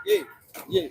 Yeah, yeah.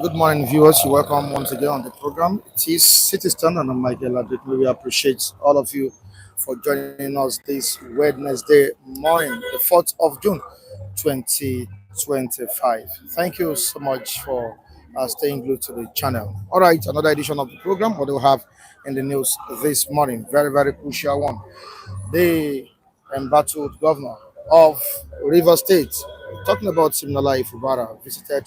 Good morning, viewers. You're welcome once again on the program. It is Citizen, and I'm Michael. I really appreciate all of you for joining us this Wednesday morning, the 4th of June, 2025. Thank you so much for staying glued to the channel. All right, another edition of the program. What do we have in the news this morning? Very, very crucial one. The embattled governor of River State, talking about Siminalayi Fubara, visited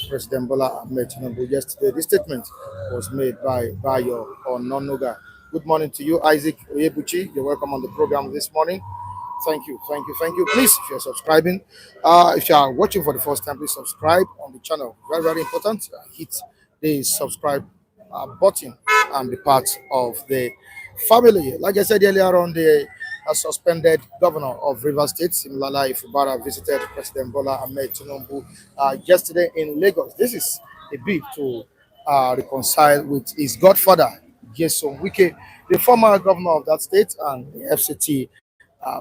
President Bola Tinubu yesterday. This statement was made by Bayo Ononuga. Good morning to you, Isaac Oyebuchi. You're welcome on the program this morning. Thank you, thank you, thank you. Please, if you're subscribing, if you are watching for the first time, please subscribe on the channel. Very, very important. Hit the subscribe button and be part of the family. Like I said earlier on, the suspended governor of River State, Siminalayi Fubara, visited President Bola Tinubu yesterday in Lagos. This is a bid to reconcile with his godfather, Jason Wike, the former governor of that state and the FCT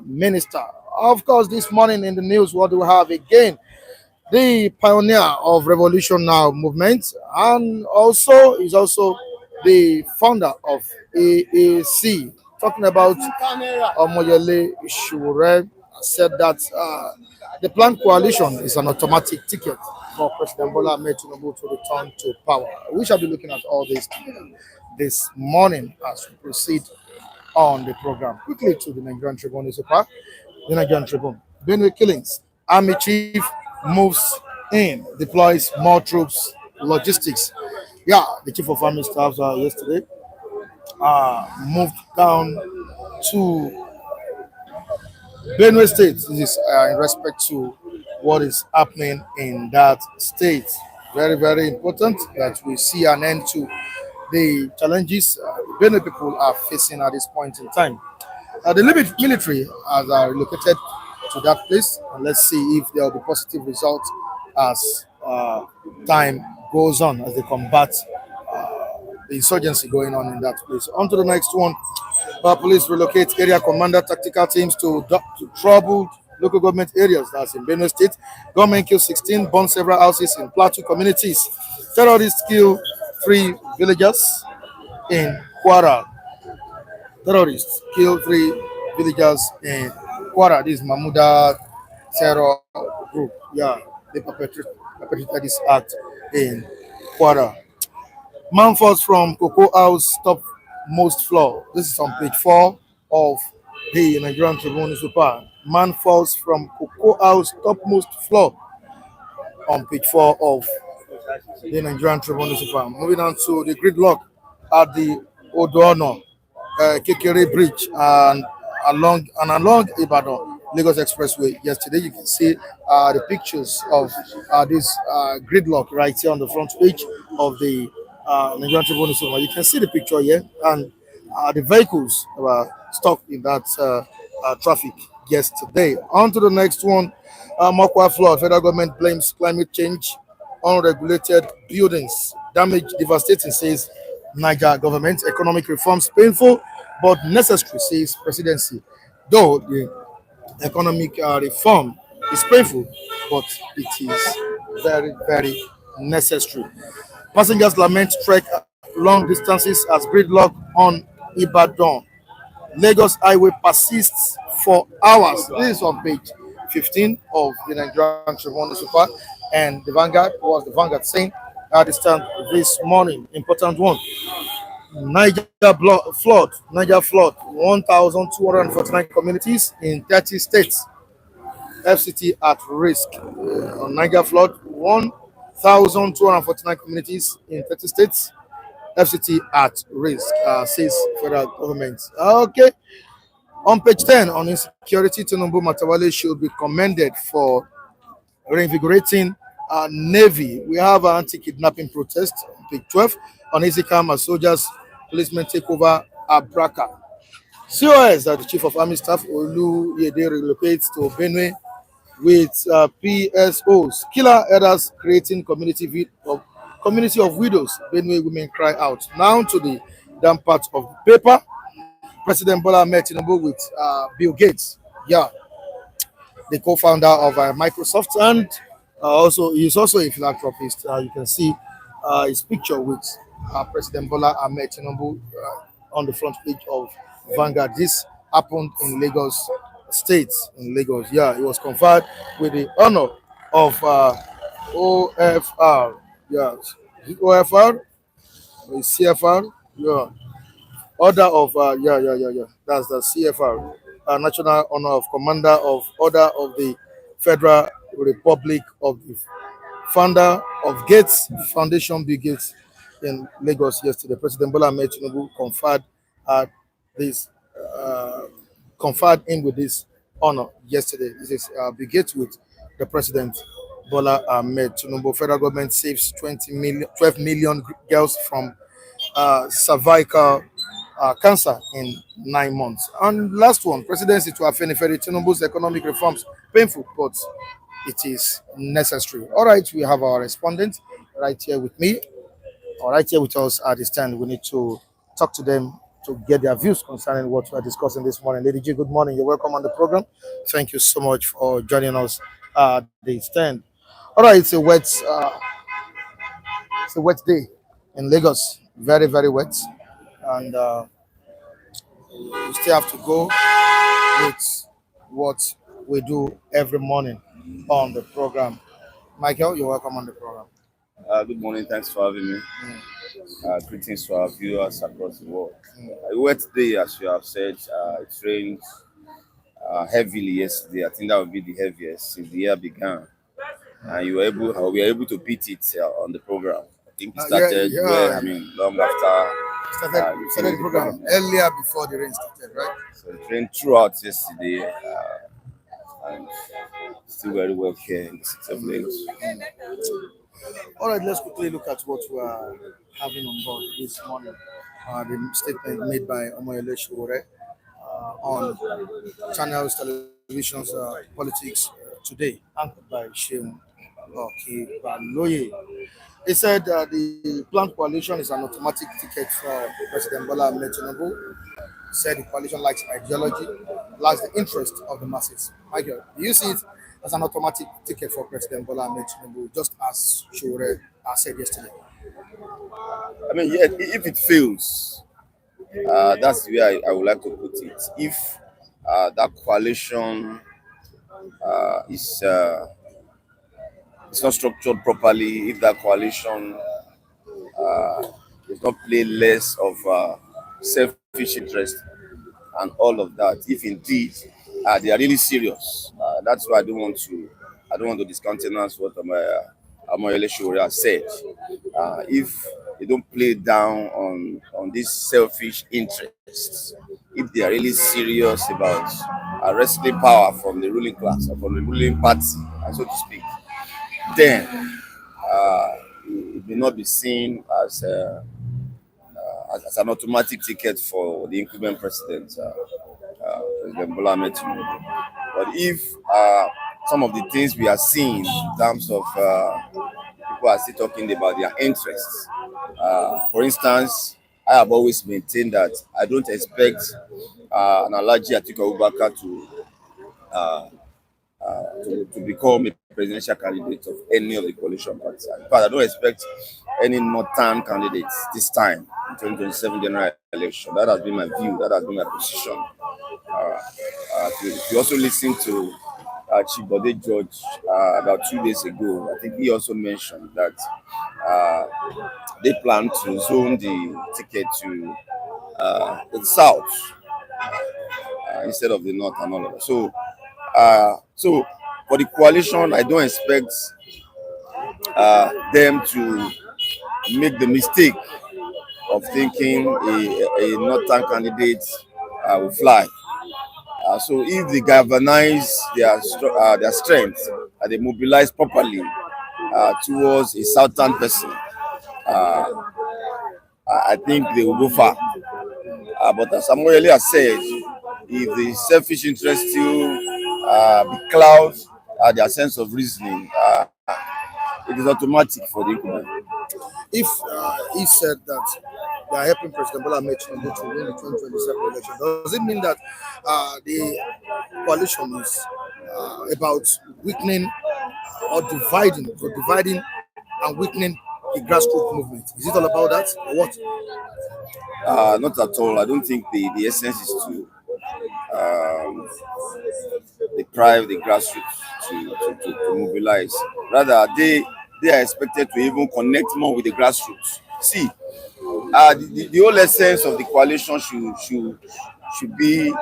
minister. Of course, this morning in the news, what do we have again? The pioneer of Revolution Now movement, and also is also the founder of AAC. Talking about Omoyele Sowore, said that the planned coalition is an automatic ticket for President Bola Tinubu to return to power. We shall be looking at all this morning as we proceed on the program. Quickly to the Nigerian Tribune newspaper. The Nigerian Tribune. Benue killings. Army chief moves in, deploys more troops, logistics. Yeah, the chief of army staff yesterday moved down to Benue State. This is in respect to what is happening in that state. Very, very important that we see an end to the challenges the Benue people are facing at this point in time. The military has relocated to that place, and let's see if there will be positive results as time goes on as they combat the insurgency going on in that place. On to the next one. Police relocate area commander tactical teams to troubled local government areas. That's in Benue State. Government kills 16, burn several houses in Plateau communities. Terrorists kill 3 villagers in Kwara. Terrorists kill 3 villagers in Kwara. This is Mahmuda terror group. Yeah, they perpetrated this act in Kwara. Man falls from Cocoa House top most floor. This is on page 4 of the Nigerian Tribune newspaper. Man falls from Cocoa House topmost floor on page 4 of the Nigerian Tribune newspaper. Moving on to the gridlock at the Odono Kekere Bridge and along Ibadan Lagos Expressway. Yesterday, you can see the pictures of this gridlock right here on the front page of the Nigerian Tribune newspaper. You can see the picture here, and the vehicles were stuck in that traffic yesterday. On to the next one. Mokwa flood. Federal government blames climate change. Unregulated buildings damage devastating, says Niger government. Economic reforms painful but necessary, says presidency. Though the economic reform is painful, but it is very, very necessary. Passengers lament trek long distances as gridlock on Ibadan. Lagos highway persists for hours. This is on page 15 of the Nigerian Tribune newspaper, and the Vanguard saying at the stand this morning. Important one. Niger flood, 1,249 communities in 30 states. FCT at risk. On Niger flood, 1,249 communities in 30 states. FCT at risk, says federal government. Okay. On page 10, on insecurity, Tinubu Matawale should be commended for reinvigorating Navy. We have an anti-kidnapping protest on page 12. On easy calm as soldiers, policemen take over Abraka. COS, the Chief of Army Staff, Olu Yede, relocates to Benue with PSOs. Killer elders creating community of widows. Benue women cry out. Now to the damn part of the paper. President Bola Tinubu with Bill Gates. Yeah, the co-founder of Microsoft, and he's also a philanthropist. You can see his picture with President Bola Tinubu on the front page of Vanguard. This happened in Lagos State, in Lagos. Yeah, he was conferred with the honor of OFR. Yeah, OFR, CFR. Yeah, order of That's the CFR, National Honor of Commander of Order of the Federal Republic of the founder of Gates Foundation, Bill Gates, in Lagos yesterday. President Bola Tinubu this conferred him with this honor yesterday. This is Bill Gates with the President Bola Tinubu. Federal government saves 12 million girls from cervical cancer in 9 months. And last one, presidency to Afenifere Tinubu's economic reforms painful, but it is necessary. All right, we have our respondent right here with me, or right here with us at the stand. We need to talk to them to get their views concerning what we are discussing this morning. Lady G, good morning. You're welcome on the program. Thank you so much for joining us at the stand. All right, it's a wet day in Lagos. Very, very wet. And we still have to go with what we do every morning on the program. Michael, you're welcome on the program. Good morning. Thanks for having me. Greetings to our viewers across the world. A wet day, as you have said. It rained heavily yesterday. I think that would be the heaviest since the year began. And we were able to beat it on the program. I think it started long after. Started the program earlier before the rain started, right? So it rained throughout yesterday, and still very well here in the city of Lagos. All right, let's quickly look at what we are having on board this morning. The statement made by Omoyele Sowore on channels, televisions, politics today, anchored by Sheun Okibaloye. He said the planned coalition is an automatic ticket for President Bola Tinubu. Said the coalition lacks ideology, lacks the interest of the masses. Michael, do you see it as an automatic ticket for President Bola Tinubu, just as Shure said yesterday? I mean, yeah, if it fails, that's the way I would like to put it. If that coalition is it's not structured properly, if that coalition does not play less of selfish interest and all of that, if indeed they are really serious, that's why I don't want to discountenance what Omoyele Sowore has said. If they don't play down on these selfish interests, if they are really serious about wresting power from the ruling class or from the ruling party, so to speak, then it may not be seen as an automatic ticket for the incumbent president, President Bola Tinubu. But if some of the things we are seeing in terms of people are still talking about their interests, for instance, I have always maintained that I don't expect an Alhaji Atiku Abubakar to become a presidential candidate of any of the coalition parties. In fact, I don't expect any northern candidates this time in 2027 general election. That has been my view. That has been my position. If you also listen to Chief Bode George about 2 days ago, I think he also mentioned that they plan to zone the ticket to the south instead of the north and all of that. So for the coalition, I don't expect them to make the mistake of thinking a northern candidate will fly. So if they galvanize their strength and they mobilize properly towards a southern person, I think they will go far. But as Samuel has said, if the selfish interest still becloud their sense of reasoning, it is automatic for the incumbent. If he said that they are helping President Bola Tinubu to win the 2027 election, does it mean that the coalition is about weakening or dividing and weakening the grassroots movement? Is it all about that or what? Not at all. I don't think the essence is to deprive the grassroots to mobilize. Rather, they are expected to even connect more with the grassroots. See, the whole essence of the coalition should be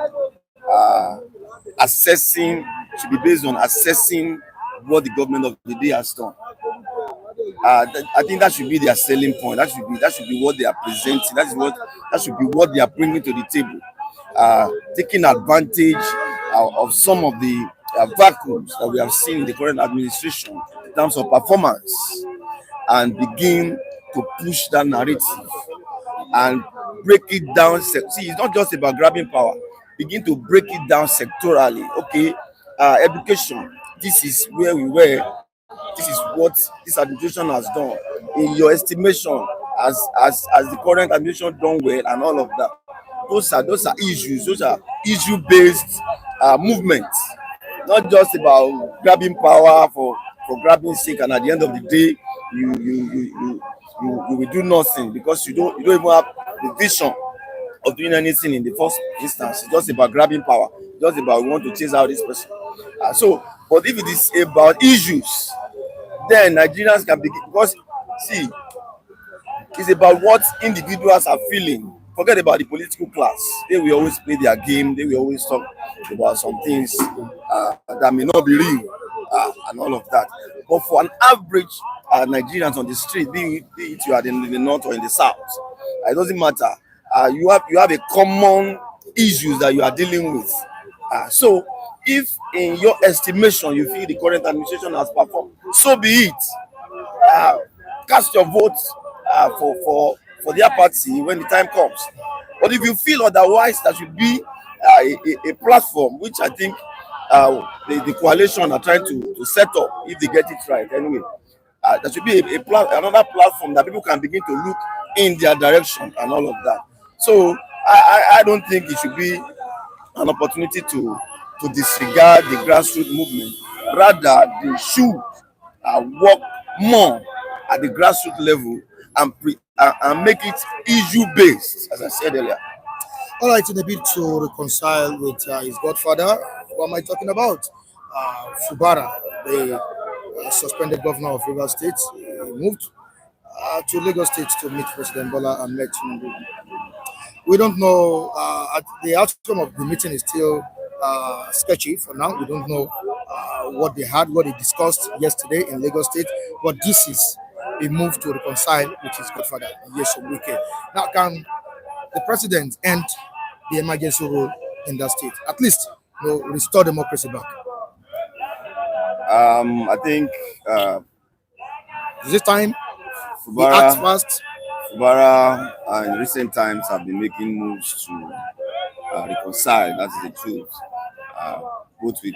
assessing, should be based on assessing what the government of the day has done. I think that should be their selling point. That should be what they are presenting. That should be what they are bringing to the table. Taking advantage of some of the vacuums that we have seen in the current administration in terms of performance, and begin to push that narrative and break it down. See, it's not just about grabbing power. Begin to break it down sectorally. Okay, education. This is where we were. This is what this administration has done. In your estimation, as the current administration done well and all of that. Those are issues. Those are issue-based movements. Not just about grabbing power for grabbing sake, and at the end of the day, you will do nothing because you don't even have the vision of doing anything in the first instance. It's just about grabbing power. It's just about we want to chase out this person. But if it is about issues, then Nigerians can begin, because see, it's about what individuals are feeling. Forget about the political class. They will always play their game. They will always talk about some things that may not be real and all of that. But for an average Nigerians on the street, be it you are in the north or in the south, it doesn't matter. You have a common issues that you are dealing with. So If in your estimation you feel the current administration has performed, so be it. uh, Cast your vote for their party when the time comes. But if you feel otherwise, there should be a platform, which I think the coalition are trying to set up, if they get it right. Anyway, there should be another platform that people can begin to look in their direction and all of that. So I don't think it should be an opportunity to disregard the grassroots movement. Rather, they should work more at the grassroots level and make it issue based, as I said earlier. All right, in a bid to reconcile with his godfather, what am I talking about? Fubara, the suspended governor of Rivers State, moved to Lagos State to meet President Bola and met Tinubu. We don't know. The outcome of the meeting is still sketchy for now. We don't know what they had, what they discussed yesterday in Lagos State. But this is a move to reconcile with his godfather, Nyesom Wike. Now, can the president end the emergency rule in that state? At least, restore democracy back. I think Is it time he acts Fubara, fast? Fubara in recent times have been making moves to reconcile. That is the truth. Uh, Both with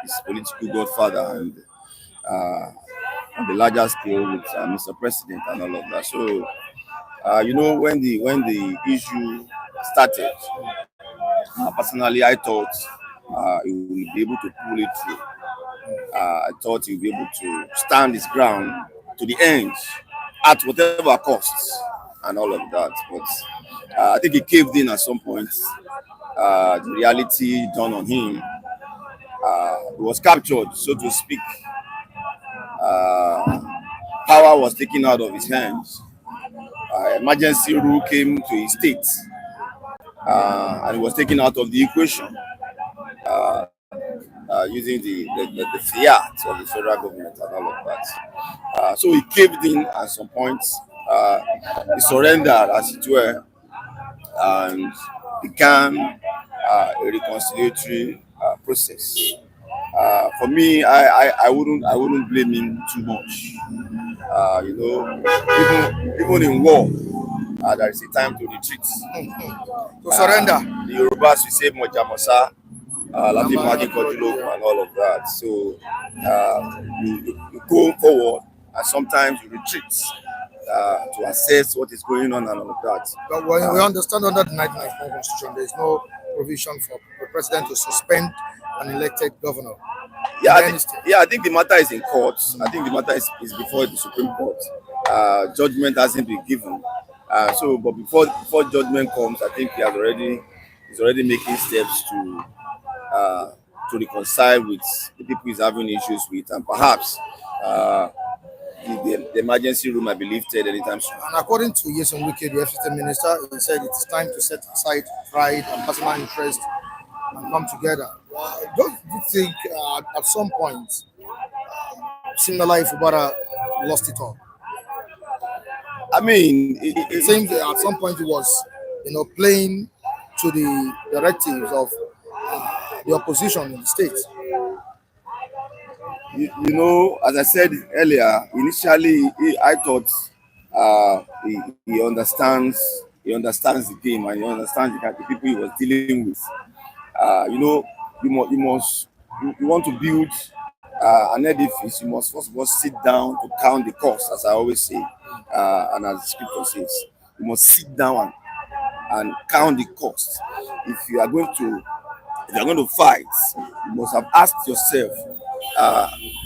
his political godfather and on the larger scale with Mr. President and all of that. So when the issue started, personally I thought he would be able to pull it through. I thought he would be able to stand his ground to the end at whatever costs and all of that. But I think he caved in at some point. The reality dawned on him. He was captured, so to speak. Uh, Power was taken out of his hands. Emergency rule came to his state, and it was taken out of the equation using the fiat of the federal government and all of that. So he caved in at some point. He surrendered, as it were, and began a reconciliatory process. For me, I wouldn't blame him too much. Even in war, there is a time to retreat. To surrender. The Yorubas we say Mojamosa, Latin Magic and all of that. So you go forward and sometimes you retreat to assess what is going on and all of that. But we understand under the 1999 Constitution, there is no provision for the president to suspend an elected governor. I think the matter is in court. I think the matter is before the Supreme Court. Judgment hasn't been given. But before judgment comes, I think he's already making steps to reconcile with the people he's having issues with, and perhaps the emergency rule might be lifted anytime soon. And according to Nyesom Wike, the FCT minister, he said it's time to set aside pride and personal interest and come together. Don't you think at some point Siminalayi Fubara lost it all? I mean, It seems that at some point he was, playing to the directives of the opposition in the state. As I said earlier, initially I thought he understands the game, and he understands the people he was dealing with. You want to build an edifice, you must first of all sit down to count the cost, as I always say, and as the scripture says, you must sit down and count the cost. If you are going to fight, you must have asked yourself,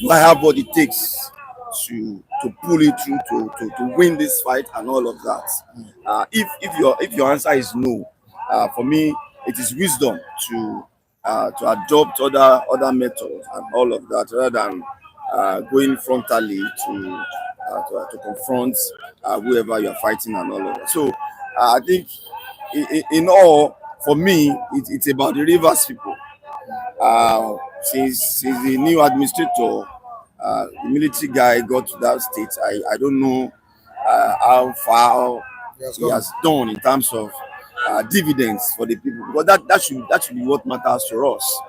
do I have what it takes to pull it through, to win this fight and all of that? If your answer is no, for me it is wisdom to adopt other methods and all of that, rather than going frontally to confront whoever you are fighting and all of that. So I think in all, for me, it's about the Rivers people. Since the new administrator, the military guy, got to that state, I don't know how far he has done in terms of dividends for the people, because that should be what matters to us.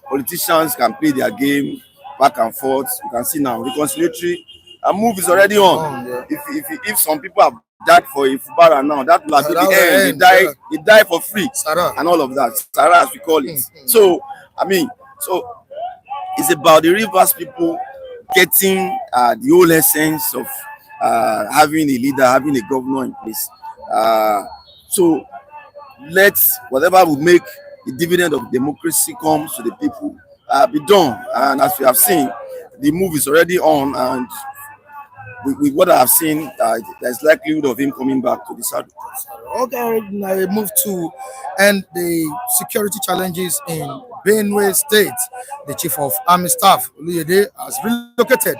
Politicians can play their game back and forth. You can see now reconciliatory move is already on. Yeah. If some people have died for a Fubara now, that will have been That the was the end. end, They yeah. die for free Sarah. and all of that. Sarah, as we call it. So I mean, so it's about the rivers people getting the whole essence of having a leader, having a governor in place. So let whatever will make the dividend of democracy comes to the people be done. And as we have seen, the move is already on, and with what I have seen, there's likelihood of him coming back to the saddle. Okay, now we move to and the security challenges in Benue State. The Chief of Army Staff, Oluyede, has relocated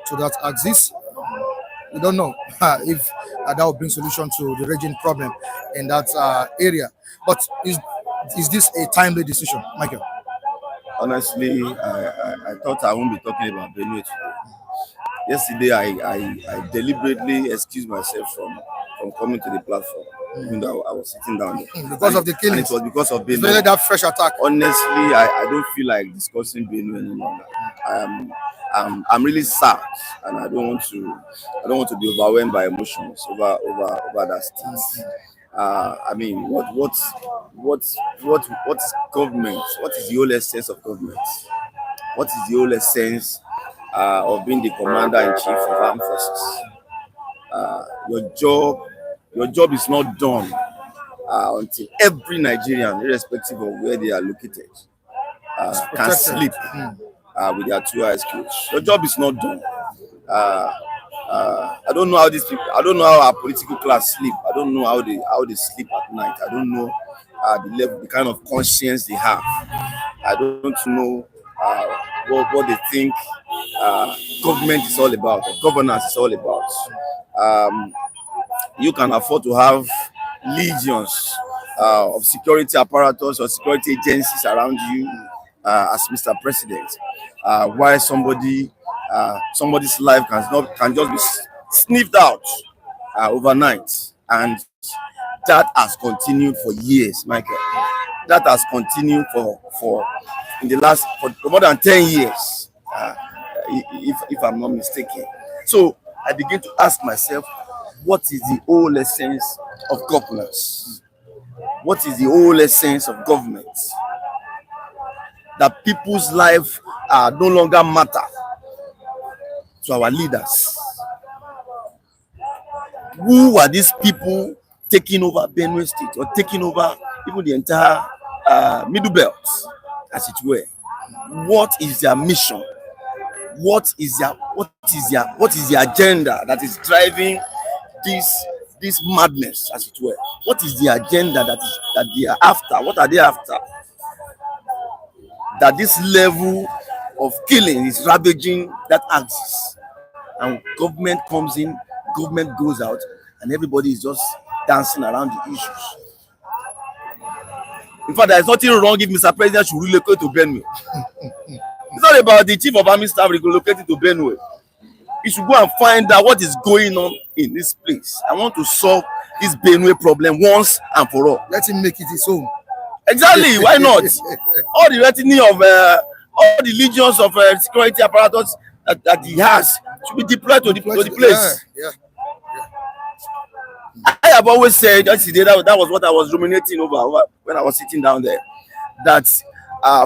to that axis. We don't know if that will bring solution to the raging problem in that area. But is this a timely decision, Michael? Honestly, I thought I won't be talking about Benue today. Yesterday, I deliberately excused myself from coming to the platform, even though I was sitting down there. Because of the And killings. it was because of It's really Benue. that fresh attack. Honestly, I don't feel like discussing Benue any longer. I'm really sad, and I don't want to be overwhelmed by emotions over that state. I mean, what is government? What is the whole essence of government? What is the whole essence of being the commander in chief of armed forces? Your job is not done until every Nigerian, irrespective of where they are located, can Protected. sleep with their 2 eyes closed. Your job is not done. I don't know how these people. I don't know how our political class sleep. I don't know how they sleep at night. I don't know the level, the kind of conscience they have. I don't know what they think government is all about, or governance is all about. You can afford to have legions of security apparatus or security agencies around you as Mr. President, while somebody's life can just be sniffed out overnight, and that has continued for years, Michael. That has continued for in the last for more than 10 years, if I'm not mistaken. So I begin to ask myself, what is the whole essence of governance? What is the whole essence of government? That people's life no longer matter to our leaders. Who are these people taking over Benue State, or taking over even the entire Middle Belt, as it were? What is their mission? What is the agenda that is driving this madness, as it were? What is the agenda that they are after? What are they after? That this level of killing is ravaging that axis, and government comes in, government goes out, and everybody is just dancing around the issues. In fact, there is nothing wrong if Mr. President should relocate to Benue. It's not about the Chief of Army Staff relocating to Benue. He should go and find out what is going on in this place. I want to solve this Benue problem once and for all. Let him make it his own. Exactly, why not? All the retinue of all the legions of security apparatus that he has should be deployed to the place. Yeah. I have always said, yesterday, that was what I was ruminating over when I was sitting down there, that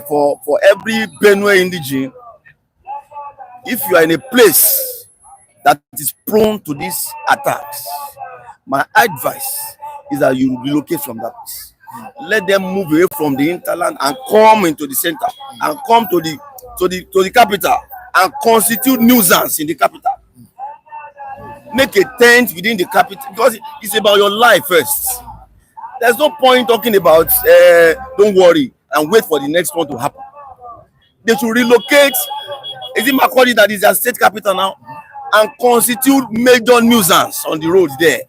for every Benue indigene, if you are in a place that is prone to these attacks, my advice is that you relocate from that place. Let them move away from the hinterland and come into the center, and come to the capital, and constitute nuisance in the capital. Make a tent within the capital, because it's about your life first. There's no point talking about don't worry and wait for the next one to happen. They should relocate. Is it Makurdi that is their state capital now? And constitute major nuisance on the roads there,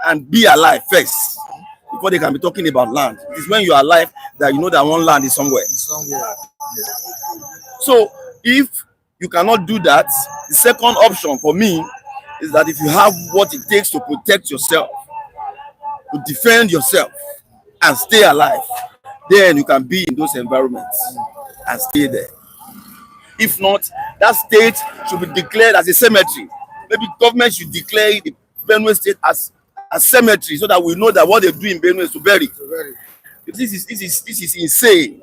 and be alive first before they can be talking about land. It is when you are alive that you know that one land is somewhere. So if you cannot do that, the second option for me is that if you have what it takes to protect yourself, to defend yourself and stay alive, then you can be in those environments and stay there. If not, that state should be declared as a cemetery. Maybe government should declare the Benue state as a cemetery so that we know that what they do in Benue is to bury. This is insane.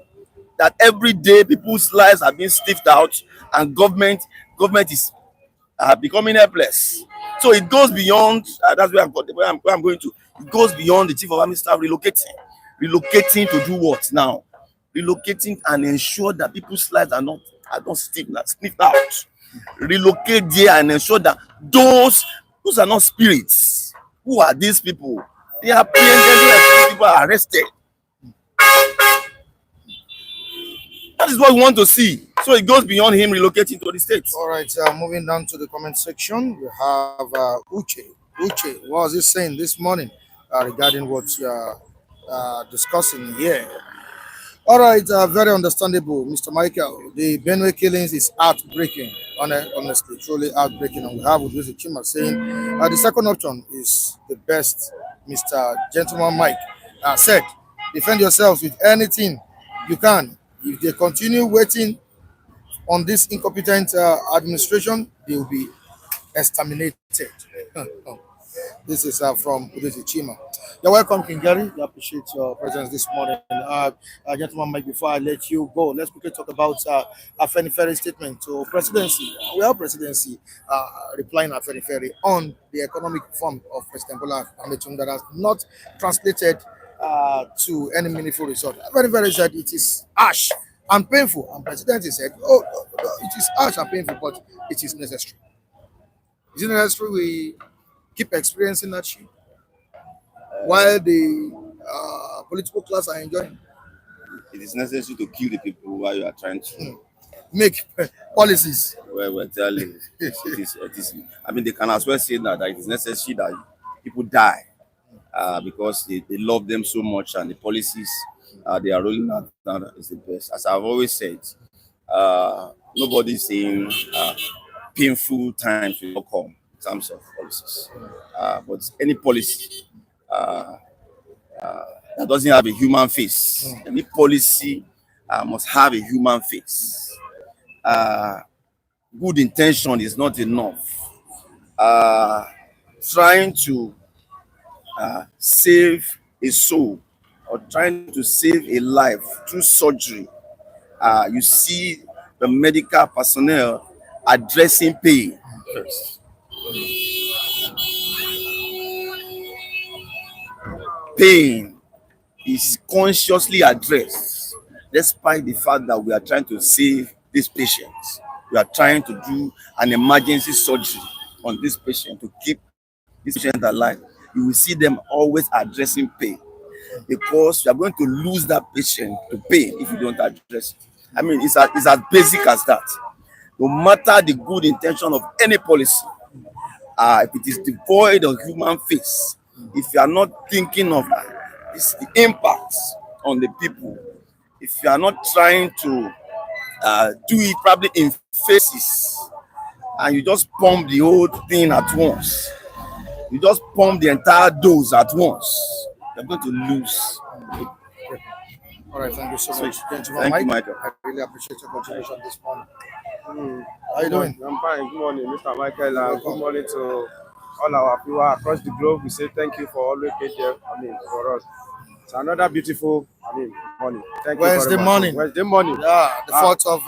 That every day people's lives are being sniffed out, and government is becoming helpless. So it goes beyond. That's where I'm going to. It goes beyond the chief of army staff relocating to do what now? Relocating and ensure that people's lives are not sniffed out. Relocate there and ensure that those are not spirits. Who are these people? They are people are arrested. That is what we want to see. So it goes beyond him relocating to the states. All right, moving down to the comment section, we have Uche. Uche, what was he saying this morning regarding what you are discussing here? All right, very understandable, Mr. Michael. The Benue killings is heartbreaking, honestly, truly heartbreaking. And we have Udwisi Chima saying the second option is the best, Mr. Gentleman Mike said. Defend yourselves with anything you can. If they continue waiting on this incompetent administration, they will be exterminated. This is from Udwisi Chima. You're welcome, King Gary. We appreciate your presence this morning. Gentleman Mike, before I let you go, let's quickly talk about Afeni Ferry statement to presidency. We have presidency replying Afeni Ferry on the economic reform of President Bola Tinubu that has not translated to any meaningful result. Afeni Ferry said it is harsh and painful, and President said, "Oh, it is harsh and painful, but it is necessary." Is it necessary we keep experiencing that shit while the political class are enjoying? It is necessary to kill the people while you are trying to make policies. Well, we're telling it is. I mean, they can as well say that it is necessary that people die because they love them so much, and the policies they are rolling out now is the best. As I've always said, nobody's saying painful times will come in terms of policies, but any policy that doesn't have a human face, any policy must have a human face. Good intention is not enough. Trying to save a soul or trying to save a life through surgery, you see the medical personnel addressing pain first. Pain is consciously addressed, despite the fact that we are trying to save these patients. We are trying to do an emergency surgery on this patient to keep this patient alive. You will see them always addressing pain, because you are going to lose that patient to pain if you don't address it. I mean, it's as basic as that. No matter the good intention of any policy, if it is devoid of human face, if you are not thinking of the impact on the people, if you are not trying to do it probably in phases, and you just pump the whole thing at once, you just pump the entire dose at once, you're going to lose. All right, thank you so much, gentlemen. Thank you, Michael. I really appreciate your contribution this morning. How you doing? I'm fine. Good morning, Mr. Michael. Good morning to all our people across the globe. We say thank you for always being there. For us. It's another beautiful, morning. Thank you very much. Wednesday morning. Wednesday morning. Yeah, the 4th of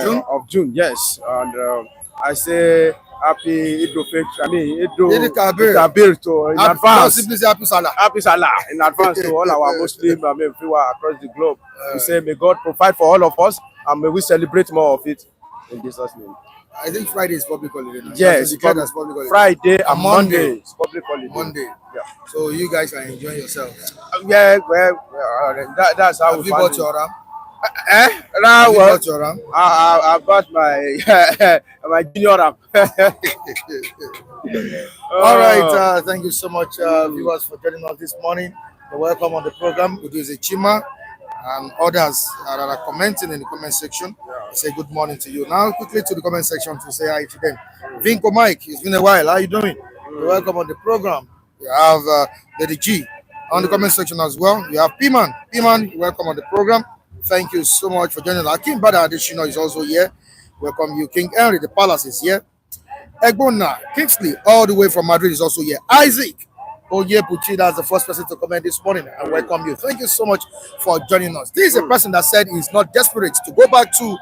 June. Of June, yes. And I say happy Eid Kabir to in advance. Happy Salah. Happy Salah in advance to all our Muslim people across the globe. We say may God provide for all of us, and may we celebrate more of it in Jesus' name. I think Friday is public holiday. Yes, public holiday. Friday and Monday is public holiday. Monday. Yeah. So you guys are enjoying yourselves. Yeah, that's how Have we you bought your ram? Have you bought your ram? I bought my my junior ram. All right. Thank you so much, viewers, for joining us this morning. You're welcome on the program. Udwisi Chima and others that are commenting in the comment section. I say good morning to you. Now, quickly to the comment section to say hi to them. Vinko Mike, it's been a while. How you doing? You're welcome on the program. We have Lady G. on the comment section as well. We have Piman. Piman, welcome on the program. Thank you so much for joining us. King Bada Adishino is also here. Welcome you. King Henry, the palace is here. Egbona Kingsley, all the way from Madrid, is also here. Isaac Oye Puchi, that's the first person to comment this morning. I welcome you. Thank you so much for joining us. This is a person that said he's not desperate to go back to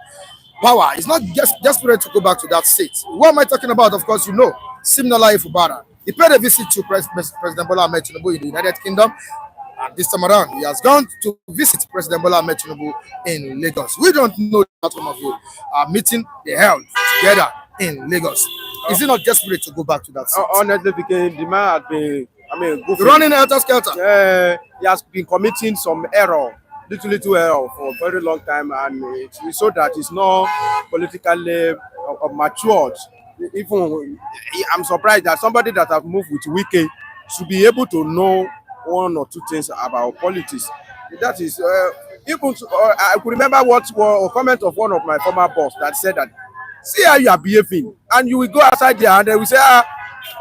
power. He's not just desperate to go back to that seat. What am I talking about? Of course, you know, Siminalayi Fubara. He paid a visit to President Bola Tinubu in the United Kingdom. And this time around, he has gone to visit President Bola Tinubu in Lagos. We don't know the outcome of the meeting they held together in Lagos. Is he not desperate to go back to that seat? Honestly, because the man had been, goofy. Running helter skelter. He has been committing some error, little error for a very long time, and it's so that he's not politically matured. Even I'm surprised that somebody that has moved with Wike should be able to know one or two things about politics. That is, even I could remember what a comment of one of my former boss that said that, see how you are behaving, and you will go outside there and then we say,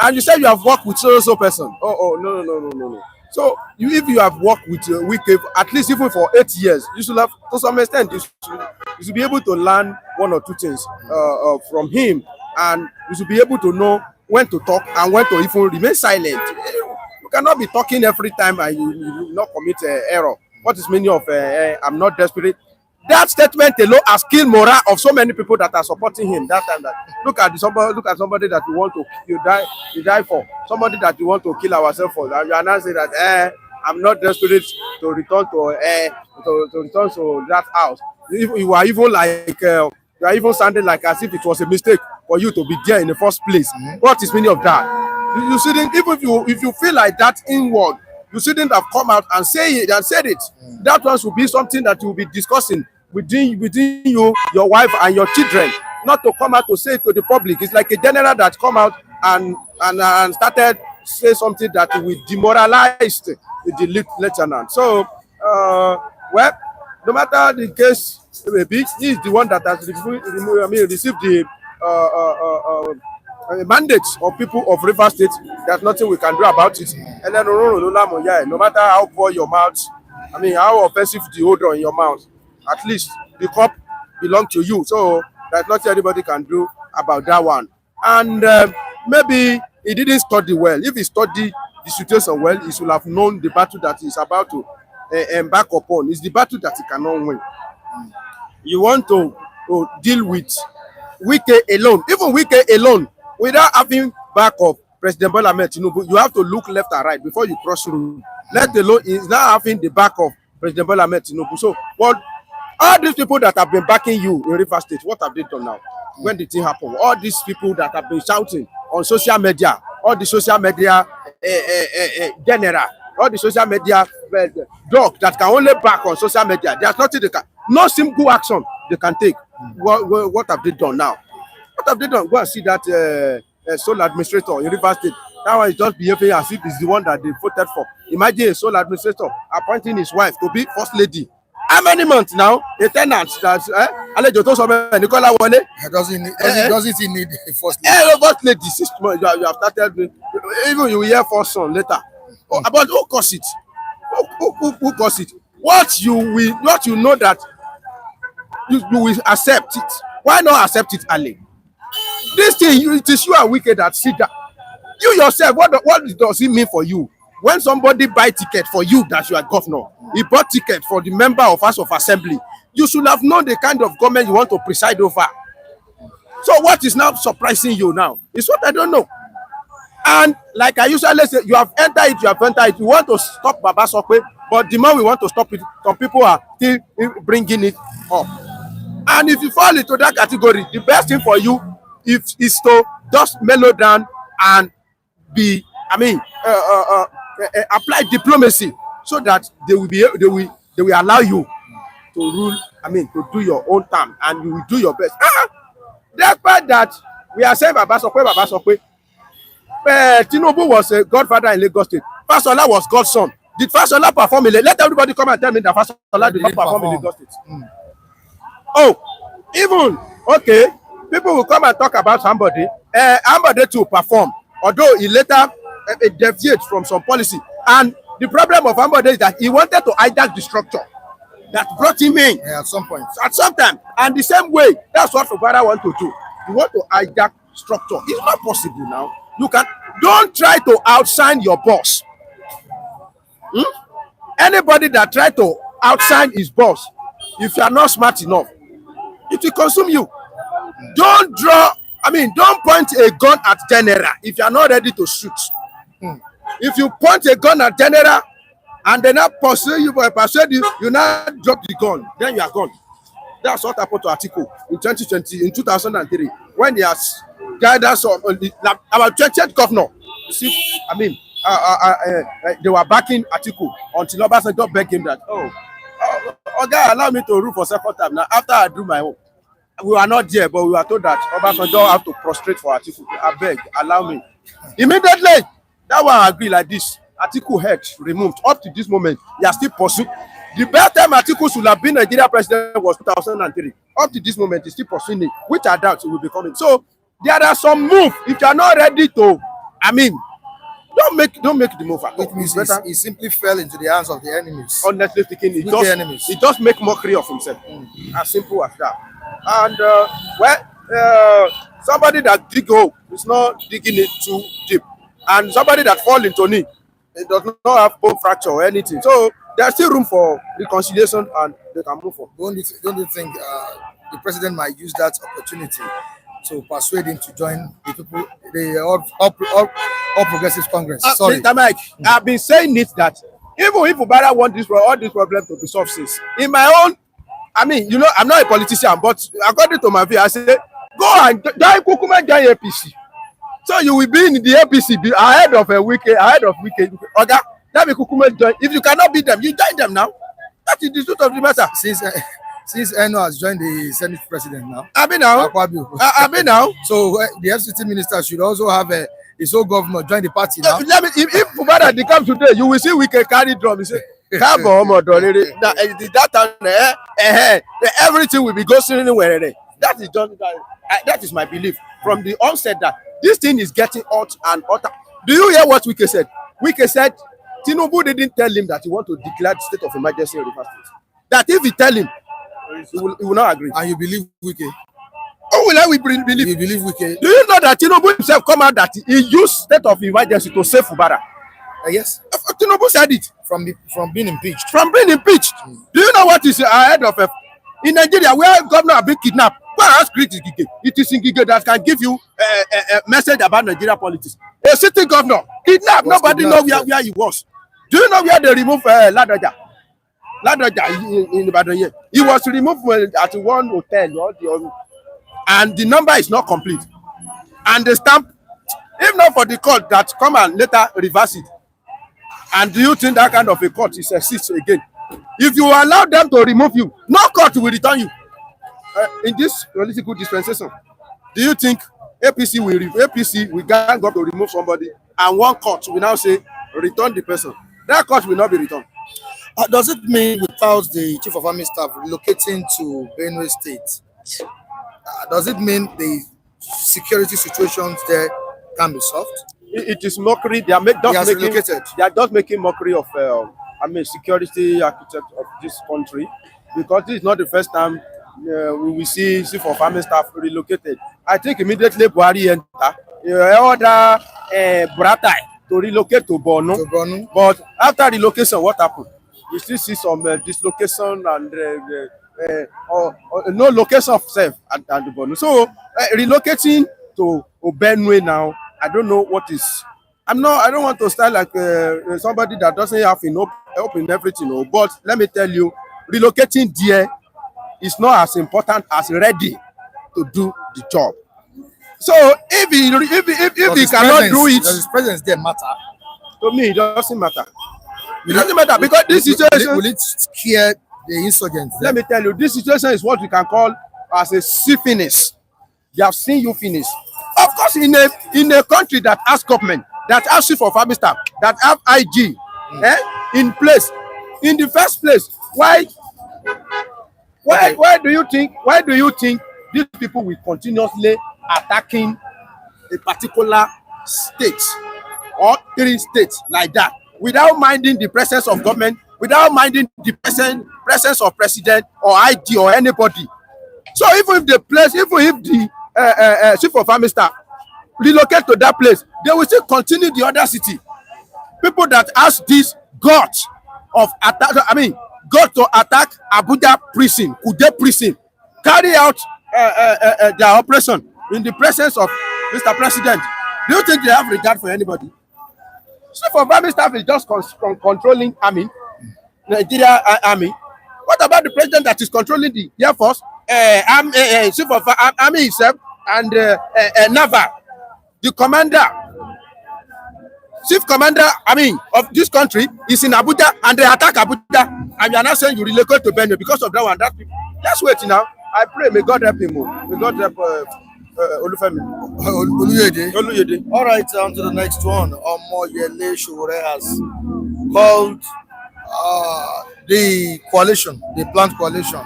and you say you have worked with so person. No. So if you have worked with Wike at least even for 8 years, you should have, to some extent, you should be able to learn one or two things from him, and you should be able to know when to talk and when to even remain silent. You cannot be talking every time and you not commit error. What is meaning of I'm not desperate? That statement alone has killed morale of so many people that are supporting him that time. That look at somebody that you want to you die for, somebody that you want to kill ourselves for. And you are now saying that I'm not desperate to return to return to that house. You are even like you are even sounding like as if it was a mistake for you to be there in the first place. What is meaning of that? You shouldn't, even if you feel like that inward, you shouldn't have come out and say it and said it. That one should be something that you will be discussing within you, your wife, and your children. Not to come out to say it to the public. It's like a general that come out and started say something that will demoralize the lieutenant. So, well, no matter the case, maybe he is the one that has received the mandates of people of River State. There's nothing we can do about it. And then no matter how poor your mouth, how offensive the odor in your mouth, at least the cup belongs to you. So there's nothing anybody can do about that one. And maybe he didn't study well. If he studied the situation well, he should have known the battle that he's about to embark upon. It's the battle that he cannot win. You want to deal with Wike alone, even Wike alone, without having back of President Bola Tinubu, you have to look left and right before you cross road. Let alone is now having the back of President Bola Tinubu. So, but all these people that have been backing you in River State, what have they done now? When did it happen? All these people that have been shouting on social media, all the social media general, all the social media dog that can only back on social media, there's nothing they can, no single action they can take. What have they done now? What have they done? Go and see that sole administrator in River State. That one is just behaving as if he's the one that they voted for. Imagine a sole administrator appointing his wife to be first lady. How many months now? A tenant that's Alejo to some Nicola Wale. Doesn't he need a first lady? First lady, 6 months. You have started. Even you will hear first son later. About who caused it? Who caused it? What you know that you will accept it. Why not accept it early? This thing, it is you are wicked that sit down. You yourself, what does it mean for you? When somebody buy ticket for you that you are governor, he bought ticket for the member of House of Assembly, you should have known the kind of government you want to preside over. So what is now surprising you now is what I don't know. And like I usually say, you have entered it. You want to stop Baba Sokwe, but the more we want to stop it, some people are still bringing it up. And if you fall into that category, the best thing for you is to just mellow down and be, apply diplomacy so that they will allow you to rule, to do your own term, and you will do your best. Despite that, we are saying Baba Sokwe. Tinubu was a godfather in Lagos State. Fasola was God's son. Did Fasola perform in Lagos? Let everybody come and tell me that Fasola did not perform in Lagos State. Oh, even, okay, people will come and talk about somebody to perform, although he later deviated from some policy. And The problem of Ambode is that he wanted to hijack the structure that brought him in. Yeah, at some point. At some time, and the same way, that's what Fubara want to do. You want to hijack structure. It's not possible now. You can don't try to outshine your boss. Anybody that try to outshine his boss, if you are not smart enough, it will consume you. Don't don't point a gun at general if you are not ready to shoot. If you point a gun at general and they not persuade you, you now drop the gun, then you are gone. That's what happened to Atiku in 2003, when they has guidance of about 28 governor. You see, they were backing Atiku until Obasanjo begged him that, okay, allow me to rule for second time. Now, after I do my own, we were not there, but we were told that Obasanjo have to prostrate for Atiku. I beg, allow me. Immediately, that one agree like this. Atiku head removed. Up to this moment, he has still pursued. The best time Atiku should have been Nigeria president was 2003. Up to this moment, he's still pursuing it, which I doubt he will be coming. So there are some moves. If you are not ready to, don't make the move. It means he simply fell into the hands of the enemies. Honestly speaking, he just make mockery of himself. As simple as that. And somebody that dig hole is not digging it too deep, and somebody that fall into knee, it does not have bone fracture or anything. So there's still room for reconciliation, and they can move on. Don't you think the president might use that opportunity to persuade him to join the people, the all Progressive Congress? Sorry, Mr. Mike, I've been saying it that even if Fubara want all this problem to be solved, since in my own, I'm not a politician, but according to my view, I say go and join APC. So you will be in the APC ahead of Wike. Okay, let me Kukume join. If you cannot beat them, you join them now. That is the truth of the matter. Since Eno has joined the Senate president now. Now. So the FCT minister should also have his own governor join the party now. If Fubara come today, you will see Wike carry drum. He say, "Come on, that time, everything will be going anywhere." That is done. That is my belief from the onset that this thing is getting hot and hotter. Do you hear what Wike said? Wike said Tinubu didn't tell him that he want to declare the state of emergency in Rivers State. That if he tell him, he will not agree. And you believe Wike? How will I believe? You believe Wike? Do you know that Tinubu himself come out that he used state of emergency to save Fubara? Yes. Tinubu said it. From being impeached. Do you know what is ahead of in Nigeria where governor have been kidnapped? Go and ask Gige. It is in Gige that can give you a message about Nigeria politics. A sitting governor kidnapped. Nobody knows where he was. Do you know where they removed Ladoja in Ibadan? He was removed at one hotel, and the number is not complete. And the stamp, if not for the court that come and later reverse it. And do you think that kind of a court is exists again? If you allow them to remove you, no court will return you. In this political dispensation, do you think APC will gang up to remove somebody, and one court will now say return the person? That court will not be returned. Does it mean without the chief of army staff relocating to Benue State, does it mean the security situations there can be solved? It is mockery. They are just making mockery of security architect of this country, because this is not the first time we will see chief of army staff relocated. I think immediately Buhari order Buratai to relocate to Borno. But after relocation, what happened? We still see some dislocation and no location of self and Borno. So relocating to Benue now, I don't know what is. I don't want to style like somebody that doesn't have enough help in everything. But let me tell you, relocating there is not as important as ready to do the job. So if he cannot do it, does his presence there matter? To me, it doesn't matter. It doesn't matter because this situation will it scare the insurgents? Let me tell you, this situation is what we can call as a see finish. They have seen you finish. Of course, in a country that has government, that has chief of army staff, that have IG in place, in the first place, why do you think these people will continuously attacking a particular state or 3 states like that? without minding the presence of government, without minding the presence of president or IG or anybody. So even if the chief of army staff relocate to that place, they will still continue the other city. People that has this guts of attack, got to attack Abuja prison, Kude prison, carry out their operation in the presence of Mr. President. Do you think they have regard for anybody? Chief of army staff is just controlling Nigeria army. What about the president that is controlling the Air Force, chief of army himself, and Naval, the commander, chief commander, of this country is in Abuja, and they attack Abuja, and you are not saying you relocate to Benue because of that one. That people. Let's wait now. I pray, may God help him. May God help Olufemi. Oluyede. All right, on to the next one. Omoyele Sowore has called the coalition, the planned coalition,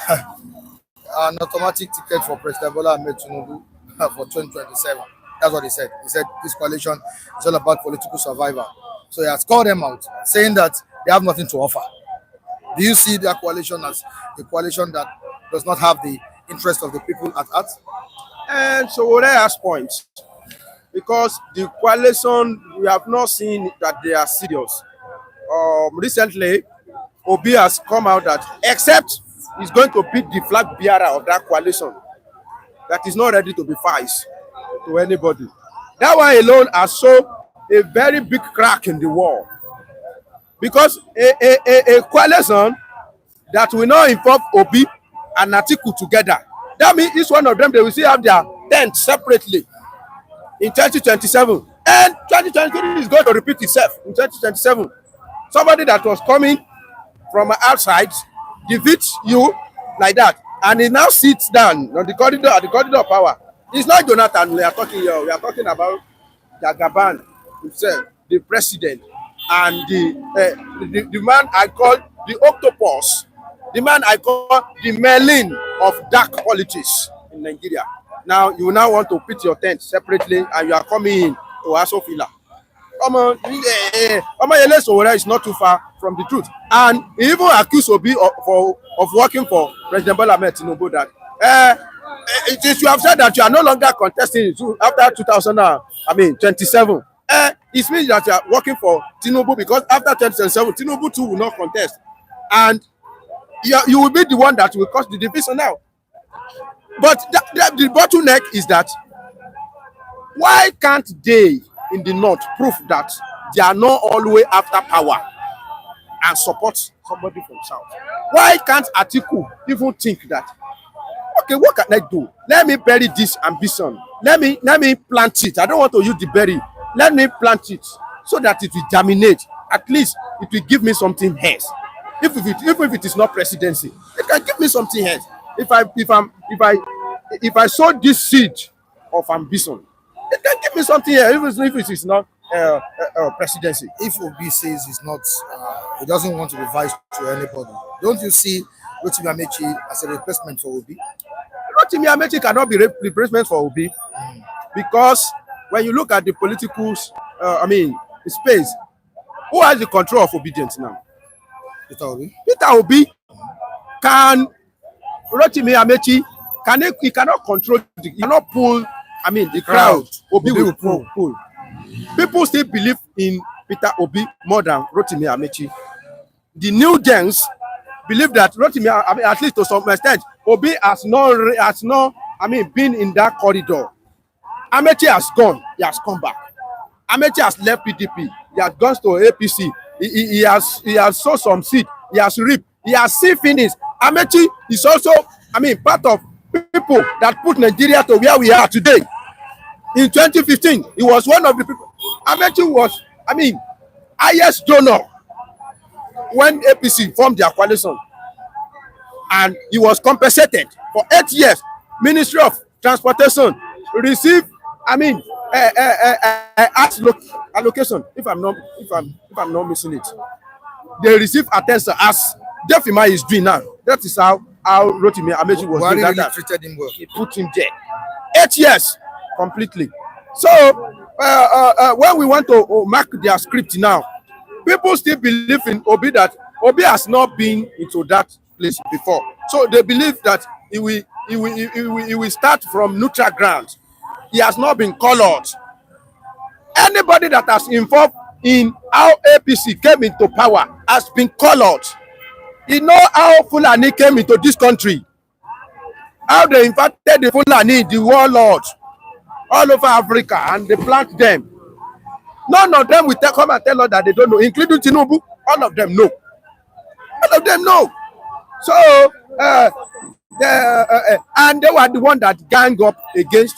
an automatic ticket for President Bola Tinubu for 2027. That's what he said. He said this coalition is all about political survival. So he has called them out, saying that they have nothing to offer. Do you see that coalition as a coalition that does not have the interest of the people at heart? And Sowore has points, because the coalition, we have not seen that they are serious. Recently, Obi has come out that except he's going to beat the flag bearer of that coalition, that is not ready to be vice to anybody. That one alone has shown a very big crack in the wall, because a coalition that will not involve Obi and Atiku together, that means each one of them, they will still have their tent separately in 2027, and 2023 is going to repeat itself in 2027. Somebody that was coming from outside defeats you like that, and he now sits down on the corridor at the corridor of power. It's not Jonathan we are talking here. We are talking about Jagaban himself, the president, and the man I call the octopus, the man I call the Merlin of dark politics in Nigeria. Now you now want to put your tent separately, and you are coming in to Asofila. Omoyele Sowore is not too far from the truth, and he even accused Obi of working for President Bola Tinubu, that it is, you have said that you are no longer contesting after 2027. It means that you are working for Tinubu, because after 2027 Tinubu too will not contest, and you will be the one that will cause the division now. But the bottleneck is that, why can't they in the north prove that they are not always after power and support somebody from south? Why can't Atiku even think that, okay, what can I do? Let me bury this ambition. Let me plant it. I don't want to use the berry. Let me plant it so that it will germinate. At least it will give me something else. If it is not presidency, it can give me something else. If I sow this seed of ambition, it can give me something else, even if it is not presidency. If Obi says he's not, he doesn't want to be vice to anybody, don't you see Rotimi Amechi as a replacement for Obi? Rotimi Amechi cannot be replacement for Obi, because when you look at the political, space, who has the control of obedience now? Peter Obi. Peter Obi can. Rotimi Amechi he cannot control. He cannot pull. The crowd. Obi will pull. People still believe in Peter Obi more than Rotimi Amechi. The new gens believe that Rotimi, at least to some extent, Obi has not been in that corridor. Amechi has gone. He has come back. Amechi has left PDP. He has gone to APC. He has sowed some seed. He has reaped. He has seen finish. Amechi is also, part of people that put Nigeria to where we are today. In 2015, he was one of the people. Amechi was, highest donor when APC formed their coalition, and he was compensated for 8 years. Ministry of Transportation received, allocation. If I'm not missing it, they received attention as Defima is doing now. That is how Rotimi Amechi was doing that. Really treated him well. He put him there 8 years completely. So when we want to mark their script now, people still believe in Obi, that Obi has not been into that place before. So they believe that he will start from neutral ground. He has not been colored. Anybody that has involved in how APC came into power has been colored. You know how Fulani came into this country, how they invited the Fulani, the warlord, all over Africa, and they plant them. None of them will come and tell us that they don't know, including Tinubu. All of them know. All of them know. So, and they were the one that gang up against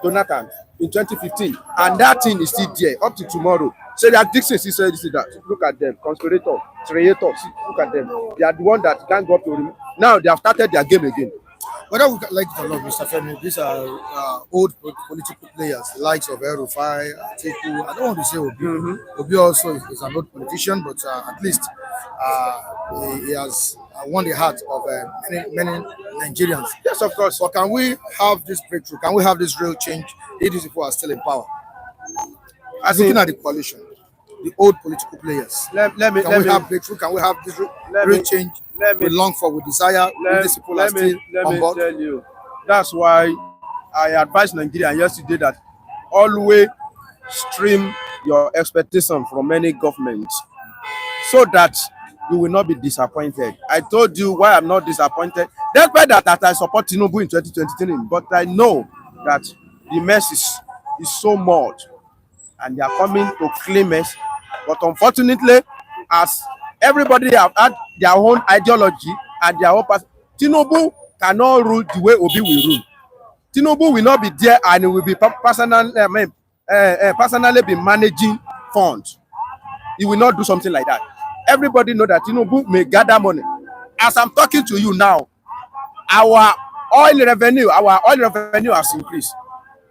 Jonathan in 2015, and that thing is still there up to tomorrow. So that Dixon he said this, that. Look at them, conspirator, traitors. Look at them. They are the one that gang up to. Now they have started their game again. Whether we like it or not, Mr. Femi, these are old political players, the likes of Erufai, Atiku. I don't want to say Obi. Obi also is an old politician, but at least he has won the heart of many Nigerians. Yes, of course. But can we have this breakthrough? Can we have this real change if these people are still in power? As looking at the coalition, the old political players. Let me have breakthrough? Can we have this real change we long for, we desire? These people are still on board? Tell you, that's why I advised Nigeria yesterday that always stream your expectation from any government so that you will not be disappointed. I told you why I'm not disappointed. Despite that I support Tinubu in 2023, but I know that the mess is so much and they are coming to claim us. But unfortunately, as everybody have had their own ideology and their own Tinubu cannot rule the way Obi will rule. Tinubu will not be there and he will be personally be managing funds. He will not do something like that. Everybody know that Tinubu may gather money. As I'm talking to you now, our oil revenue has increased.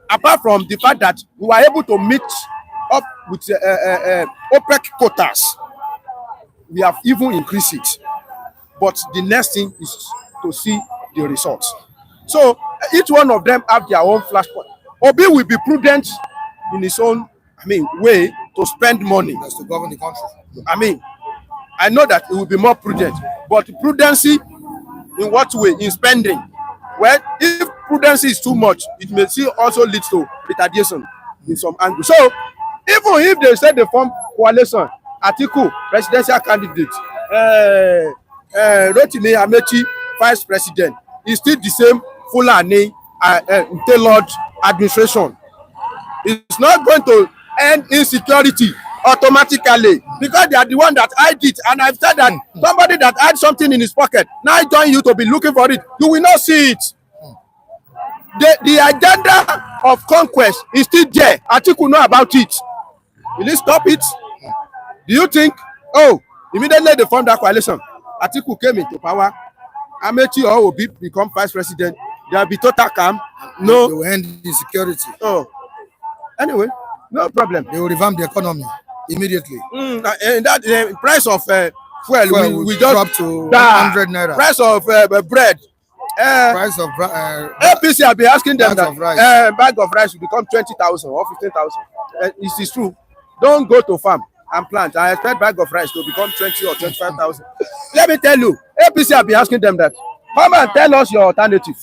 Apart from the fact that we were able to meet up with OPEC quotas, we have even increased it. But the next thing is to see the results. So each one of them have their own flashpoint. Obi will be prudent in his own, way to spend money. That's to govern the country. I know that it will be more prudent, but prudency in what way? In spending. Well, if prudency is too much, it may still also lead to retaliation in some angle. So even if they say they form coalition, Atiku presidential candidate, Rotimi Amechi vice president, is still the same Fulani tailored administration. It's not going to end insecurity automatically because they are the one that hide it. And I've said that somebody that had something in his pocket now join you to be looking for it, you will not see it. The agenda of conquest is still there. Atiku know about it. Will he stop it? Do you think? Immediately they formed that coalition. Atiku came into power. Amechi or Obi become vice president. There will be total calm. No. They will end insecurity. Anyway, no problem. They will revamp the economy immediately. And that price of fuel we just drop to 100 naira. Price of bread. Price of APC have been asking them that bag of rice will become 20,000 or 15,000. It is true. Don't go to farm and plant. I expect bag of rice to become 20 or 25,000. Let me tell you, APC have been asking them that. Come and tell us your alternative.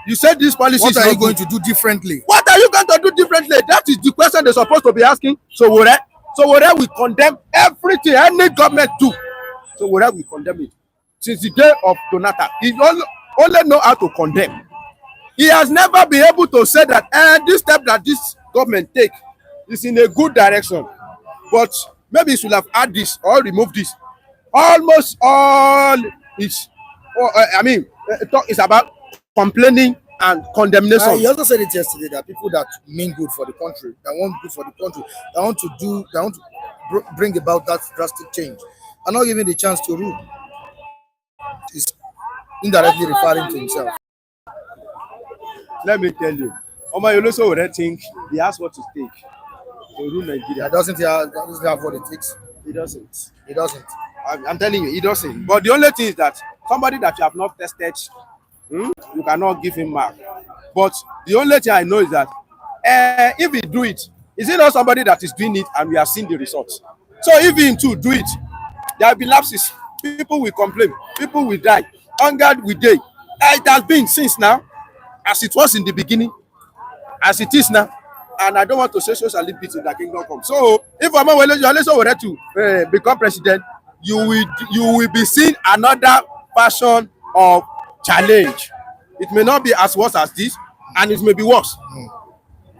You said this policy. What are you going to do differently? What are you going to do differently? That is the question they're supposed to be asking. Sowore will condemn everything any government do. Sowore will condemn it. Since the day of Jonathan, he only know how to condemn. He has never been able to say that this step that this government take is in a good direction. But maybe he should have add this or remove this. Almost all is, it's about complaining and condemnation. He also said it yesterday that people that mean good for the country, that want good for the country, that want to bring about that drastic change, are not given the chance to rule. He's indirectly referring to himself. Let me tell you, Omoyele Sowore think he has what it takes to rule Nigeria. Doesn't he have what it takes? He doesn't. He doesn't. I'm telling you, he doesn't. But the only thing is that somebody that you have not tested, you cannot give him mark. But the only thing I know is that if he do it, is it not somebody that is doing it and we are seeing the results? So if him too do it, there will be lapses. People will complain. People will die. Hunger will die. It has been since now, as it was in the beginning, as it is now. And I don't want to say so shall it be till the kingdom come. So if Omoyele Sowore to become president, you will be seeing another version of challenge. It may not be as worse as this, and it may be worse.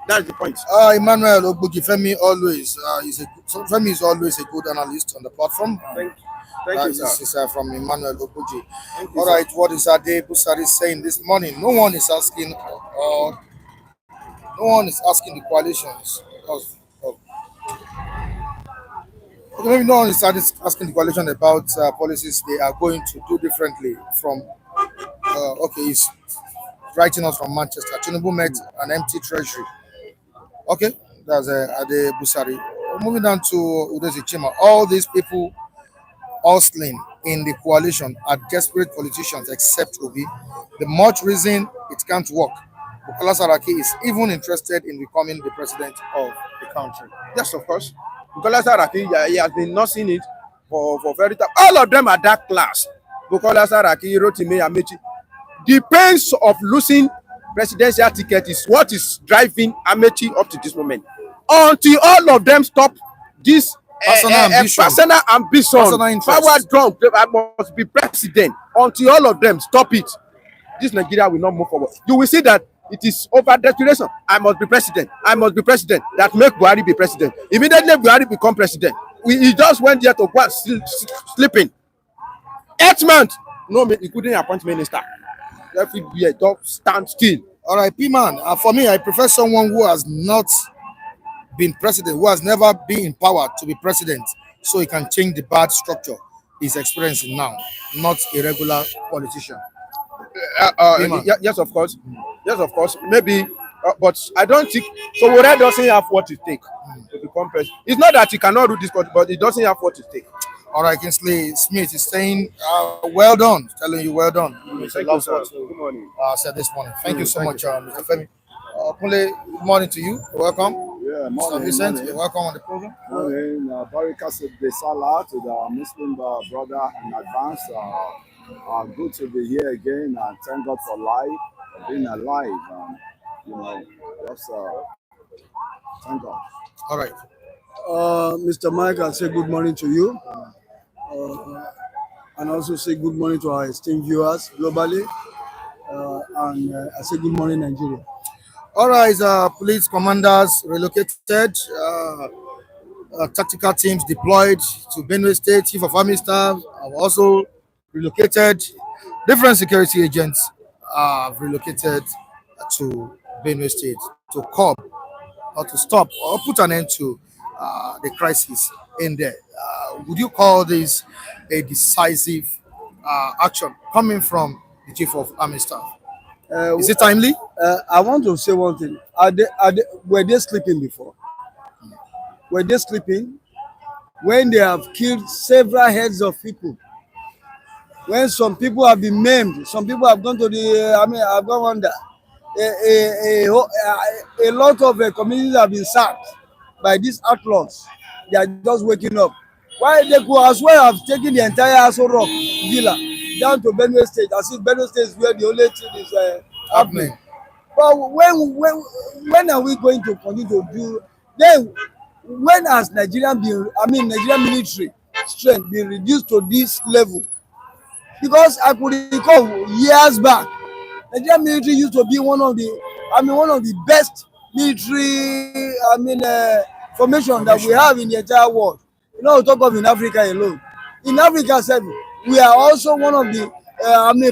That's the point. Emmanuel Ogbugi, Femi always Femi is always a good analyst on the platform. Thank you, sir. This is from Emmanuel Ogbugi. Thank you, All sir. right, what is Ade Busari saying this morning? No one is asking, no one is asking the coalitions. Maybe no one is asking the coalition about policies they are going to do differently from. Okay, he's writing us from Manchester. Tinubu met an empty treasury. Okay, that's Ade Busari. Moving on to Udezi Chima. All these people hustling in the coalition are desperate politicians except Obi. The much reason it can't work. Bukola Saraki is even interested in becoming the president of the country. Yes, of course. Bukola Saraki, he has been nursing it for very time. All of them are that class. Bukola Saraki, Rotimi, Amechi. The pains of losing presidential ticket is what is driving Amechi up to this moment. Until all of them stop this Personal ambition. personal ambition, Personal interest. power drunk, I must be president. Until all of them stop it, this Nigeria will not move forward. You will see that it is over desperation. I must be president. I must be president. That make Buhari be president. Immediately Buhari become president. He just went there to go and sleeping. 8 months, no, he couldn't appoint minister. Everywhere, just stand still. All right, P-Man, for me, I prefer someone who has not been president, who has never been in power to be president, so he can change the bad structure he's experiencing now, not a regular politician. Yes, of course. Yes, of course. Maybe, but I don't think Sowore doesn't have what it takes to become president. It's not that he cannot do this, but he doesn't have what it takes. All right, Kingsley Smith is saying, well done, telling you well done. Thank you, sir. Good morning. Said this morning. Thank you so much, Mr. Femi. Kunle, good morning to you. You're welcome. Yeah, Mr. morning. Vincent, Morning. you're welcome on the program. Morning. Ticket+Sallah to the Muslim brother in advance. Good to be here again, and thank God for life, for being alive. Just thank God. All right. Mr. Mike, I'll say good morning to you. And also say good morning to our esteemed viewers globally. And I say good morning, Nigeria. All right, police commanders relocated, tactical teams deployed to Benue State, chief of army staff have also relocated. Different security agents have relocated to Benue State to curb or to stop or put an end to the crisis in there. Would you call this a decisive action coming from the chief of army staff? Is it timely? I want to say one thing. Were they sleeping before? Were they sleeping? When they have killed several heads of people, when some people have been maimed, some people have gone to the, I've gone under. A lot of communities have been sacked by these outlaws. They are just waking up. Why they could as well have taken the entire Aso Rock villa down to Benue State, as if Benue State is where the only thing is happening. But when are we going to continue to do? Then when has Nigerian military strength been reduced to this level? Because I could recall years back, Nigerian military used to be one of the best military formation that we have in the entire world. You know, we talk of in Africa alone. In Africa, we are also one of the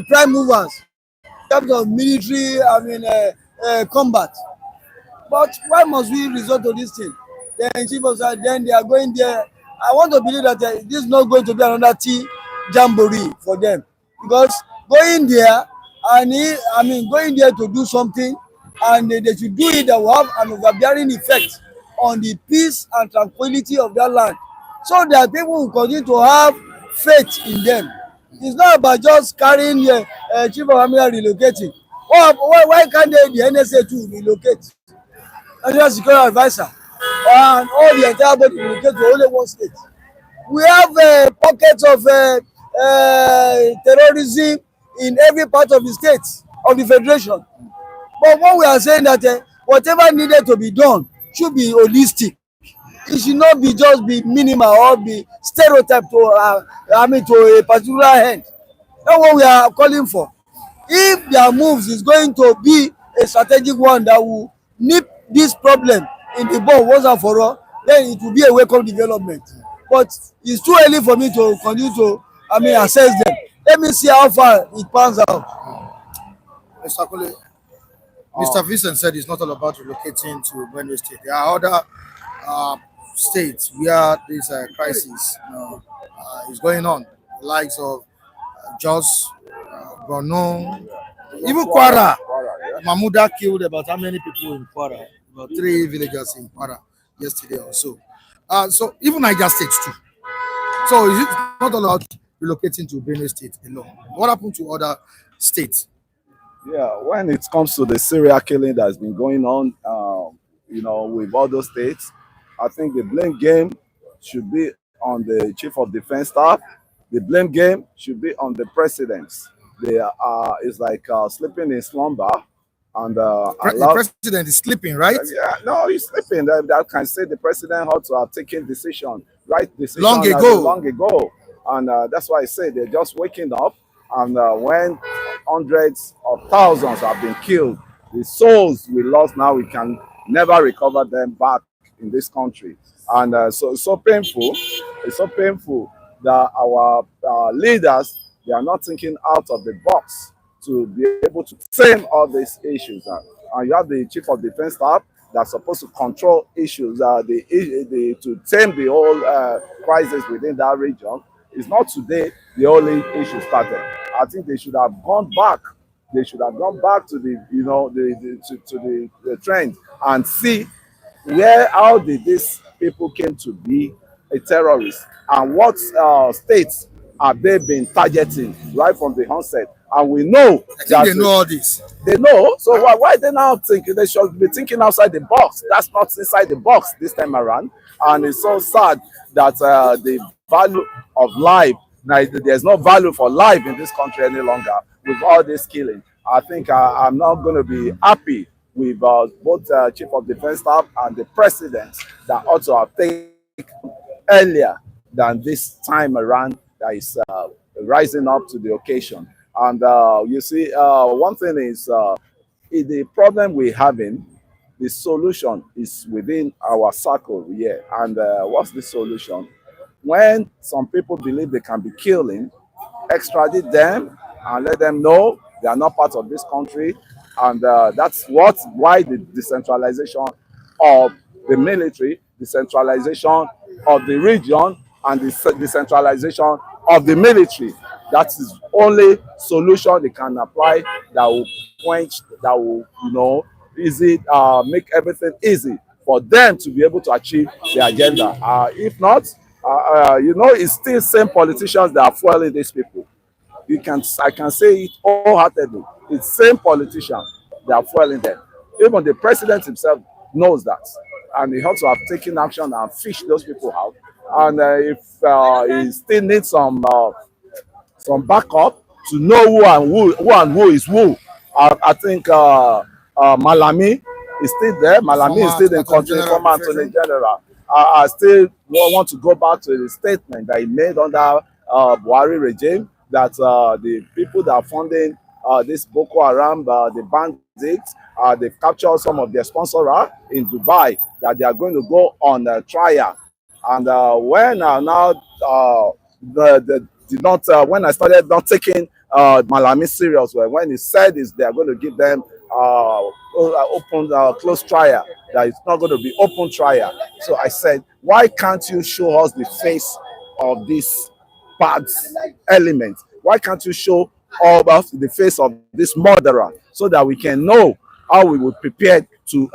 prime movers in terms of military combat. But why must we resort to this thing? Then they are going there. I want to believe that this is not going to be another tea jamboree for them, because going there going there to do something, and they should do it that will have an overbearing effect on the peace and tranquility of that land, so that people will continue to have faith in them. It's not about just carrying the chief of army relocating. Why can't the NSA too relocate? National Security Advisor and all the entire body relocate to only one state. We have pockets of terrorism in every part of the state of the federation. But what we are saying that whatever needed to be done should be holistic. It should not be just be minimal or be stereotyped to to a particular end. That's what we are calling for. If their moves is going to be a strategic one that will nip this problem in the bud once and for all, then it will be a welcome development. But it's too early for me to continue to assess them. Let me see how far it pans out. Mr. Kule, Mr. Vincent said it's not all about relocating to Benue State. There are other uh, states where this crisis is going on, the likes of Jos, Borno, even Kwara. Mahmuda killed about how many people in Kwara? About 3 villagers in Kwara yesterday or so. So even Niger State too. So is it not all about relocating to Benue State alone? What happened to other states? Yeah, when it comes to the serial killing that's been going on, with all those states, I think the blame game should be on the chief of defense staff. The blame game should be on the presidents. They are it's like sleeping in slumber, and The allow. president is sleeping, right? Yeah, no, he's sleeping. That can say the president ought to have taken decision, right decision Long ago. long ago, and that's why I say they're just waking up. And when hundreds of thousands have been killed, the souls we lost now we can never recover them back in this country, and so it's so painful. It's so painful that our leaders they are not thinking out of the box to be able to tame all these issues. And you have the chief of defense staff that's supposed to control issues, to tame the whole crisis within that region. It's not today the only issue started. I think they should have gone back. They should have gone back to the trend and see how did these people came to be a terrorist and what states have they been targeting right from the onset. And we know I think that they know all this. they know. So why they now think they should be thinking outside the box? That's not inside the box this time around. And it's so sad that the value of life, now there's no value for life in this country any longer with all this killing. I think I'm not going to be happy with both chief of defense staff and the president that ought to have taken earlier than this time around that is rising up to the occasion. And you see, one thing is the problem we're having, the solution is within our circle here. And what's the solution? When some people believe they can be killing, extradite them and let them know they are not part of this country. And that's why the decentralization of the military, decentralization of the region, and the decentralization of the military. That is only solution they can apply that will quench, that will, easy, make everything easy for them to be able to achieve their agenda. If not, it's still same politicians that are fueling these people. I can say it wholeheartedly. It's same politicians that are fueling them. Even the president himself knows that, and he has to have taken action and fish those people out. And if he still needs some backup to know who is who, I think Malami is still there. Malami is still in country, former Attorney General. I still want to go back to the statement that he made under Buhari regime that the people that are funding this Boko Haram, the bandits, they've captured some of their sponsors in Dubai, that they are going to go on trial. And when when I started not taking Malami serious, when he said is they are going to give them close trial, that it's not going to be open trial. So I said, why can't you show us the face of this bad element? Why can't you show us the face of this murderer so that we can know how we would prepare to,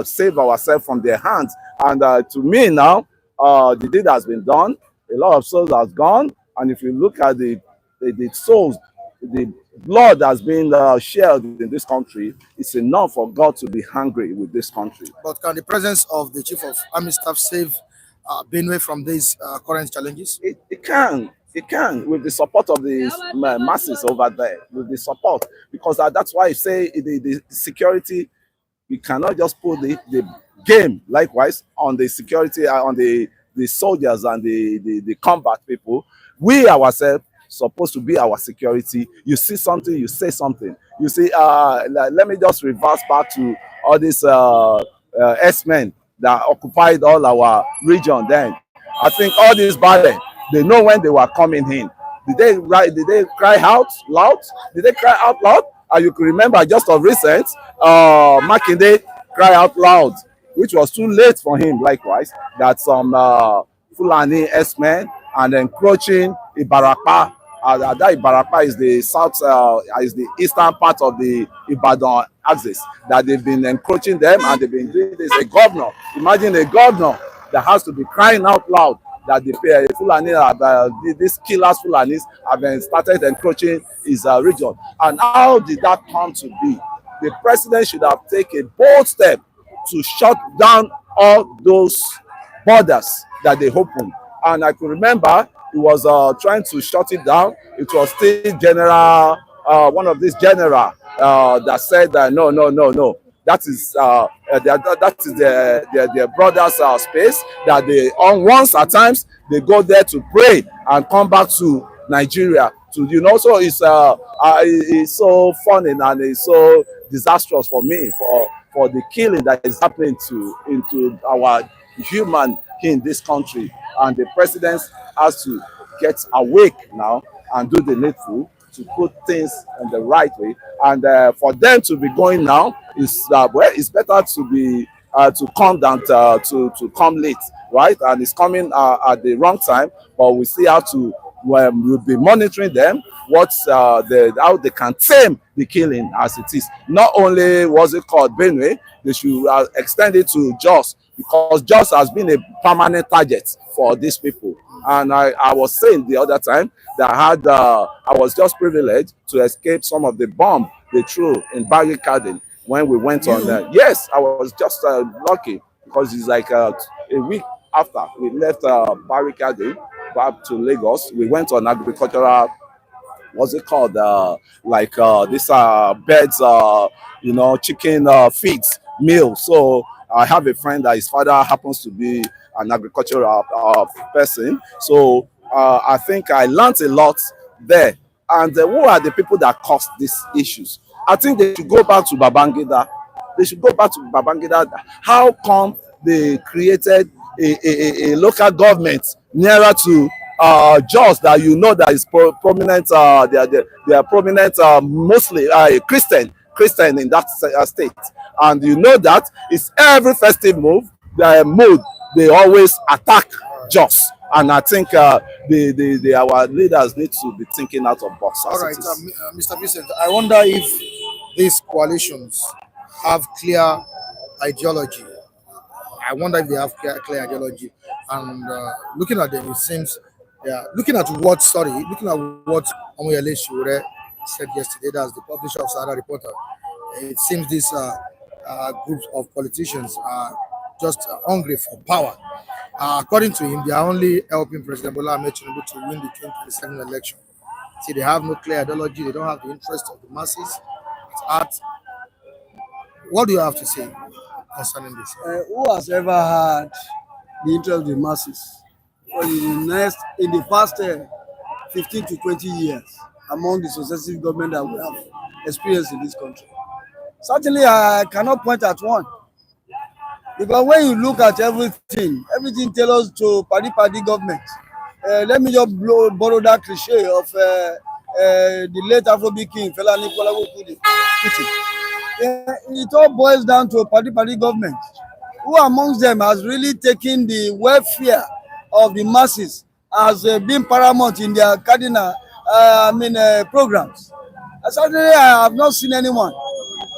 save ourselves from their hands? And to me now, the deed has been done. A lot of souls has gone. And if you look at the souls, the blood has been shared in this country, it's enough for God to be hungry with this country. But can the presence of the chief of army staff save Benue from these current challenges? It can. It can, with the support of the masses over there, with the support, because that's why I say the security, we cannot just put the game likewise on the security, on the soldiers and the combat people. We ourselves supposed to be our security. You see something, you say something. You see, let me just reverse back to all these S-men that occupied all our region then. I think all these ballet, they know when they were coming in. Did they cry out loud? Did they cry out loud? And you can remember just of recent, Makinde cry out loud, which was too late for him. Likewise, that some Fulani S-men and encroaching Ibarapa. That Ibarapa is the south, is the eastern part of the Ibadan axis. That they've been encroaching them and they've been doing this. A governor, imagine a governor that has to be crying out loud that the Fulani, these killers Fulanis have been started encroaching his region. And how did that come to be? The president should have taken a bold step to shut down all those borders that they opened. And I could remember he was trying to shut it down. It was still general, one of these general that said that no. That is that is their brothers' space. That they on once at times they go there to pray and come back to Nigeria. To so it's so funny and it's so disastrous for me for the killing that is happening into our human in this country. And the president has to get awake now and do the needful to put things in the right way. And for them to be going now is it's better to be to come than to come late, right? And it's coming at the wrong time. But we see how to we'll be monitoring them. How they can tame the killing as it is. Not only was it called Benue, they should extend it to Jos, because Jos has been a permanent target for these people. And I was saying the other time that I was just privileged to escape some of the bomb they threw in barricading when we went on there. Yes, I was just lucky, because it's like a week after we left barricading back to Lagos. We went on agricultural, what's it called? This birds, chicken feeds meal. So I have a friend that his father happens to be an agricultural person. So I think I learned a lot there. And who are the people that caused these issues? I think they should go back to Babangida. They should go back to Babangida. How come they created a local government nearer to Jos that that is prominent? They are prominent, mostly Christian in that state, and that it's every festive mood they always attack Jos. And I think our leaders need to be thinking out of box. All right, Mr. Vincent, I wonder if these coalitions have clear ideology. I wonder if they have clear ideology. And looking at them, it seems, looking at what Omoyele Sowore said yesterday, that's the publisher of Sahara Reporter, it seems these groups of politicians are just hungry for power. According to him, they are only helping President Bola Tinubu to win the 2027 election. See, they have no clear ideology. They don't have the interest of the masses. It's art. What do you have to say concerning this? Who has ever had the interest of the masses? Well, in the past 15 to 20 years, among the successive government that we have experienced in this country, certainly I cannot point at one. Because when you look at everything tells us to party government. Let me just borrow that cliche of the late Afrobeat king, Fela Anikulawo Kuti. It all boils down to a party government. Who amongst them has really taken the welfare of the masses as being paramount in their cardinal programs? Certainly, I have not seen anyone.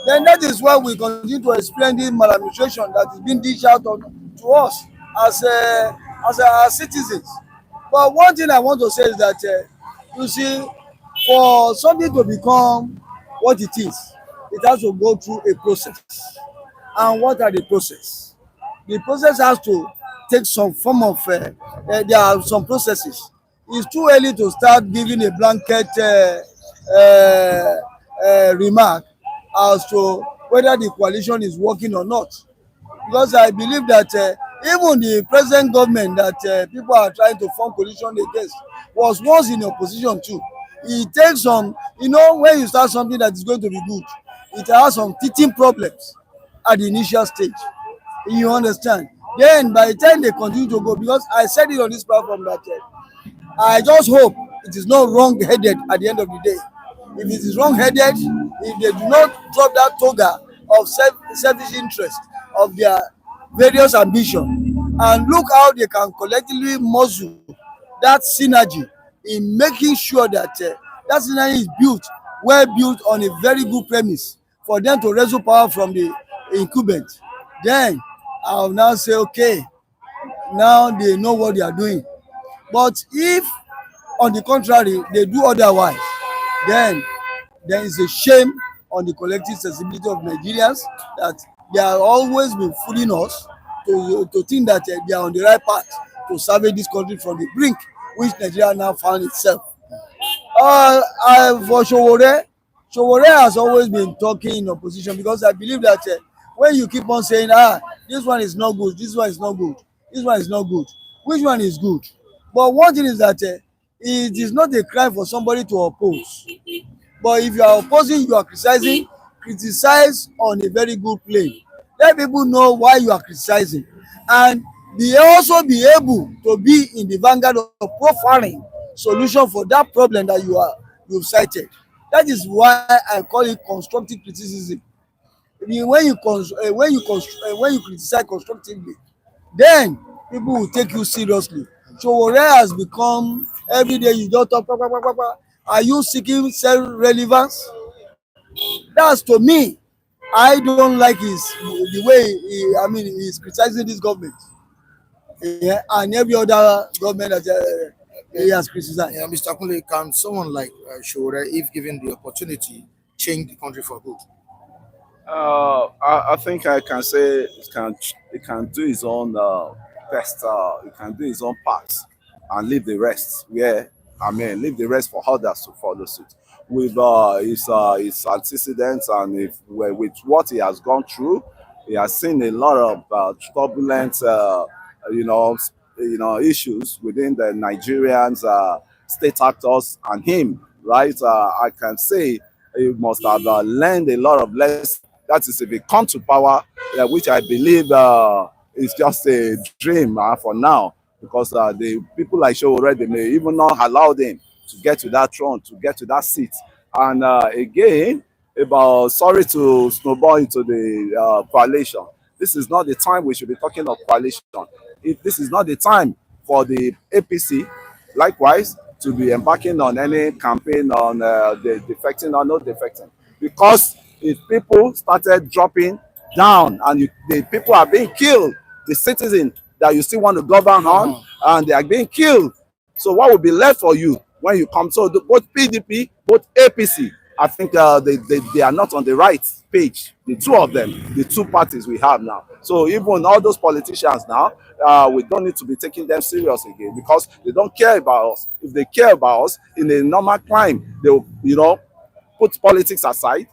Then that is why we continue to explain this maladministration that is being dished out to us as citizens. But one thing I want to say is that, you see, for something to become what it is, it has to go through a process. And what are the process? The process has to take some form of, there are some processes. It's too early to start giving a blanket uh, remark as to whether the coalition is working or not. Because I believe that even the present government that people are trying to form coalition against was once in opposition too. It takes some, when you start something that is going to be good, it has some teething problems at the initial stage. You understand? Then by the time they continue to go, because I said it on this platform that I just hope it is not wrong-headed at the end of the day. If it is wrong-headed, if they do not drop that toga of selfish interest of their various ambition, and look how they can collectively muzzle that synergy in making sure that that synergy is built, well built on a very good premise for them to wrestle power from the incumbent, then I will now say, okay, now they know what they are doing. But if, on the contrary, they do otherwise, then there is a shame on the collective sensibility of Nigerians that they have always been fooling us to think that they are on the right path to salvage this country from the brink which Nigeria now found itself. For Sowore has always been talking in opposition, because I believe that when you keep on saying, this one is not good, this one is not good, this one is not good, which one is good? But one thing is that it is not a crime for somebody to oppose. But if you are opposing, you are criticizing, criticize on a very good plane. Let people know why you are criticizing. And also be able to be in the vanguard of profiling solution for that problem that you've cited. That is why I call it constructive criticism. I mean, when you criticize constructively, then people will take you seriously. So Sowore has become, every day you just talk, are you seeking self-relevance? That's, to me, I don't like the way he's criticizing this government, and every other government that he has criticized. Yeah, Mr. Kunle, can someone like Sowore, if given the opportunity, change the country for good? I think I can say it can do his own best. It can do his own part and leave the rest where, leave the rest for others to follow suit. With his antecedents, and with what he has gone through, he has seen a lot of turbulent, you know, issues within the Nigerians, state actors, and him. Right? I can say he must have learned a lot of lessons. That is, if he come to power, which I believe is just a dream for now, because the people like Sowore, they may even not allow them to get to that throne, to get to that seat. And again, sorry to snowball into the coalition. This is not the time we should be talking of coalition. This is not the time for the APC, likewise, to be embarking on any campaign on the defecting or not defecting. Because if people started dropping down and the people are being killed, the citizens that you still want to govern on, and they are being killed. So what will be left for you when you come? So both PDP, both APC, I think they are not on the right page. The two of them, the two parties we have now. So even all those politicians now, we don't need to be taking them serious again, because they don't care about us. If they care about us in a normal time, they will, put politics aside.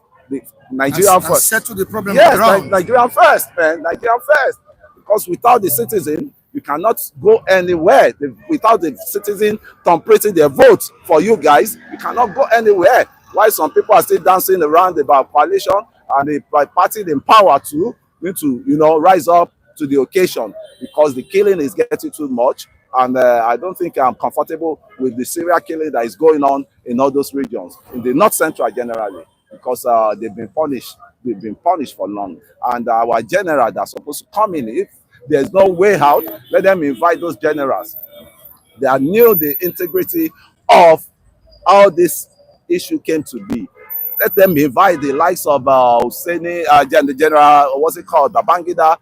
Nigeria first. Settle the problem. Yes, Nigeria first, man. Nigeria first. Because without the citizen, you cannot go anywhere. Without the citizen completing their vote for you guys, you cannot go anywhere. Why some people are still dancing around about coalition, and the party in power too need to, rise up to the occasion, because the killing is getting too much. And I don't think I'm comfortable with the serial killing that is going on in all those regions, in the North Central generally, because they've been punished. They've been punished for long. And our general that's supposed to come in, if there's no way out, let them invite those generals that knew the integrity of how this issue came to be. Let them invite the likes of Hussaini, the general, what's it called, Babangida,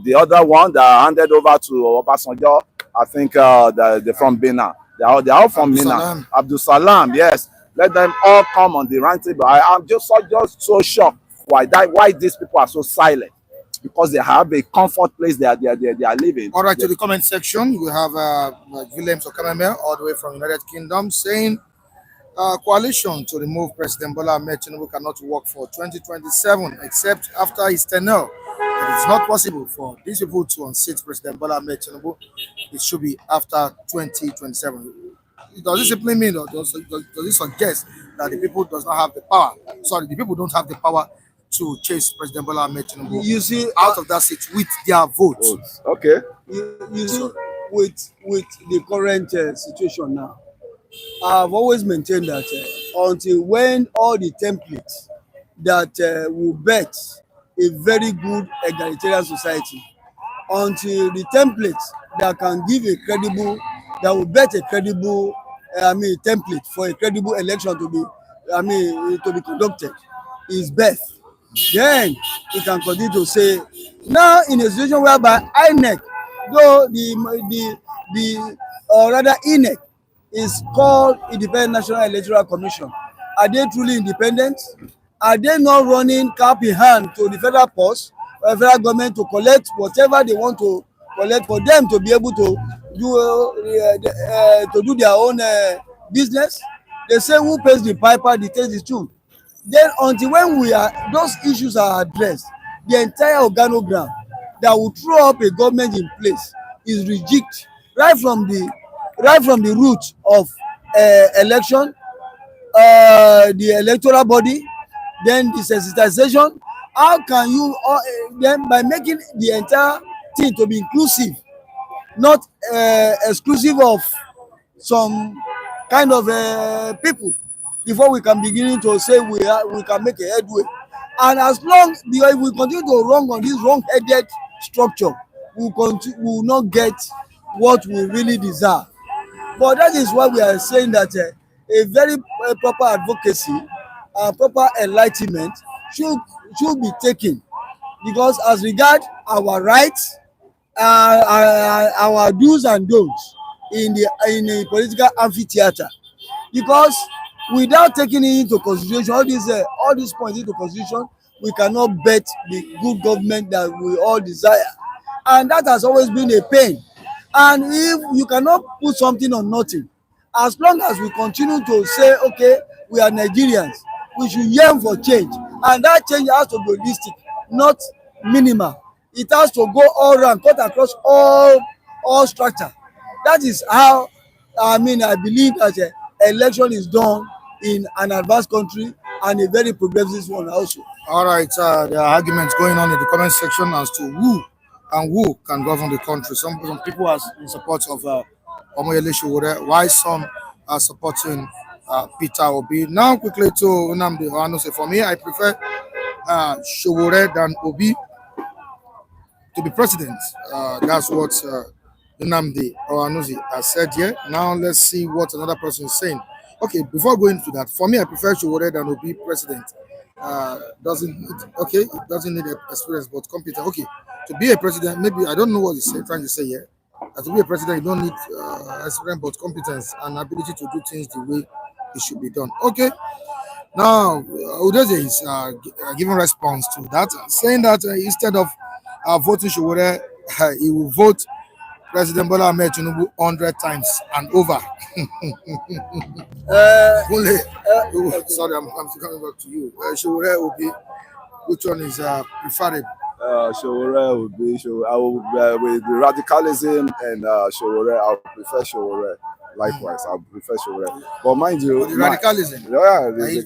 the other one that handed over to Obasanjo, I think they're from Benin. They're all from Benin. Abdul Salam, yes. Let them all come on the round table. I'm just so shocked why these people are so silent. because they have a comfort place they are living. All right, to the comment section, we have Williams Okameme all the way from United Kingdom saying coalition to remove President Bola Tinubu cannot work for 2027 except after his tenure. It is not possible for these people to unseat President Bola Tinubu. It should be after 2027. Does this simply mean, or does it suggest that the people does not have the power? Sorry, the people don't have the power to chase President Bola Tinubu You see, out of that seat with their votes. Okay. you see, with the current situation now, I've always maintained that until when all the templates that will bet a very good egalitarian society, until the templates that can give a credible, that will bet a credible, template for a credible election to be, to be conducted, is birth. Then we can continue to say, now in a situation whereby INEC, though the or rather INEC is called Independent National Electoral Commission, are they truly independent? Are they not running cap in hand to the federal post or federal government to collect whatever they want to collect for them to be able to do their own business? They say who pays the piper dictates the tune. Then until when those issues are addressed, the entire organogram that will throw up a government in place is rigged right from the root of election, the electoral body, then the sensitization. How can you then, by making the entire thing to be inclusive, not exclusive of some kind of people, before we can begin to say we can make a headway? And as long as we continue to run on this wrong-headed structure, we will not get what we really deserve. But that is why we are saying that a very proper advocacy and proper enlightenment should be taken, because as regard our rights, our do's and don'ts in the political amphitheater, because without taking it into consideration, all these points into consideration, we cannot bet the good government that we all desire, and that has always been a pain. And if you cannot put something on nothing, as long as we continue to say, okay, we are Nigerians, we should yearn for change, and that change has to be holistic, not minimal. It has to go all around, cut across all structure. That is how I believe that election is done in an advanced country, and a very progressive one also. All right, there are arguments going on in the comment section as to who can govern the country. Some people are in support of Omoyele Sowore, while some are supporting Peter Obi. Now, quickly to Nnamdi Ohanose. For me, I prefer Sowore than Obi to be president. That's what Nnamdi Ohanose has said here. Now, let's see what another person is saying. Okay, before going to that, for me, I prefer Sowore than Obi president. It doesn't need experience but competence. Okay, to be a president, maybe I don't know what he's trying to say here. To be a president, you don't need experience but competence and ability to do things the way it should be done. Okay, now Udeze is giving response to that, saying that instead of voting Sowore, he will vote President Bola Tinubu 100 times and over. Sorry, I'm coming back to you. Sowore will be, which one is preferable? Sowore would be I will with the radicalism and Sowore. I would prefer Sowore. Likewise, I would prefer Sowore. But mind you, the radicalism.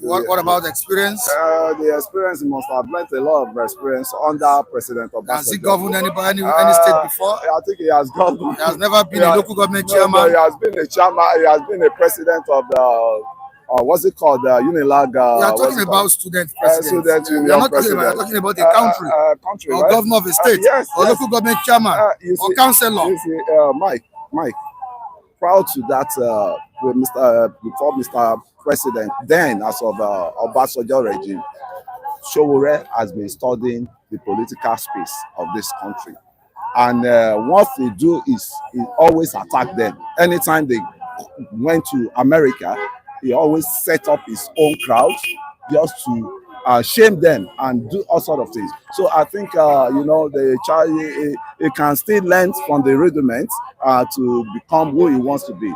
What about the experience? The experience must have learned a lot of experience under President Obasanjo. Has he governed any state before? I think he has governed. He has never been a local government chairman. He has been a chairman. He has been a president of the. What's it called? Unilag. You are talking about student president. You're not talking about a country or right? Governor of a state or local government chairman or councillor. Mike. Prior to that, before Mr. President, then as of Obasanjo regime, Sowore has been studying the political space of this country, and what they do is he always attack them. Anytime they went to America, he always set up his own crowd just to shame them and do all sort of things. So I think the child he can still learn from the rudiments to become who he wants to be.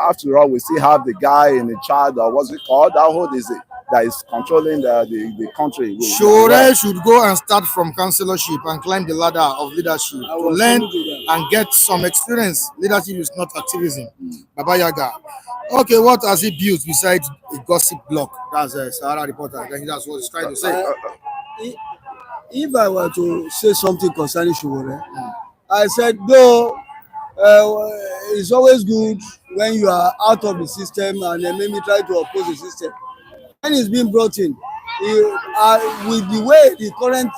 After all, we still have the guy in the child, what's it called? How old is it? That is controlling the country. Sowore should go and start from councillorship and climb the ladder of leadership to learn and get some experience. Leadership is not activism. Baba Yaga. Okay, what has he built besides a gossip block? That's a Sahara reporter. Then that's what he's trying to say. If I were to say something concerning Sowore, I said, though it's always good when you are out of the system and then maybe try to oppose the system. When he's being brought in, with the way the current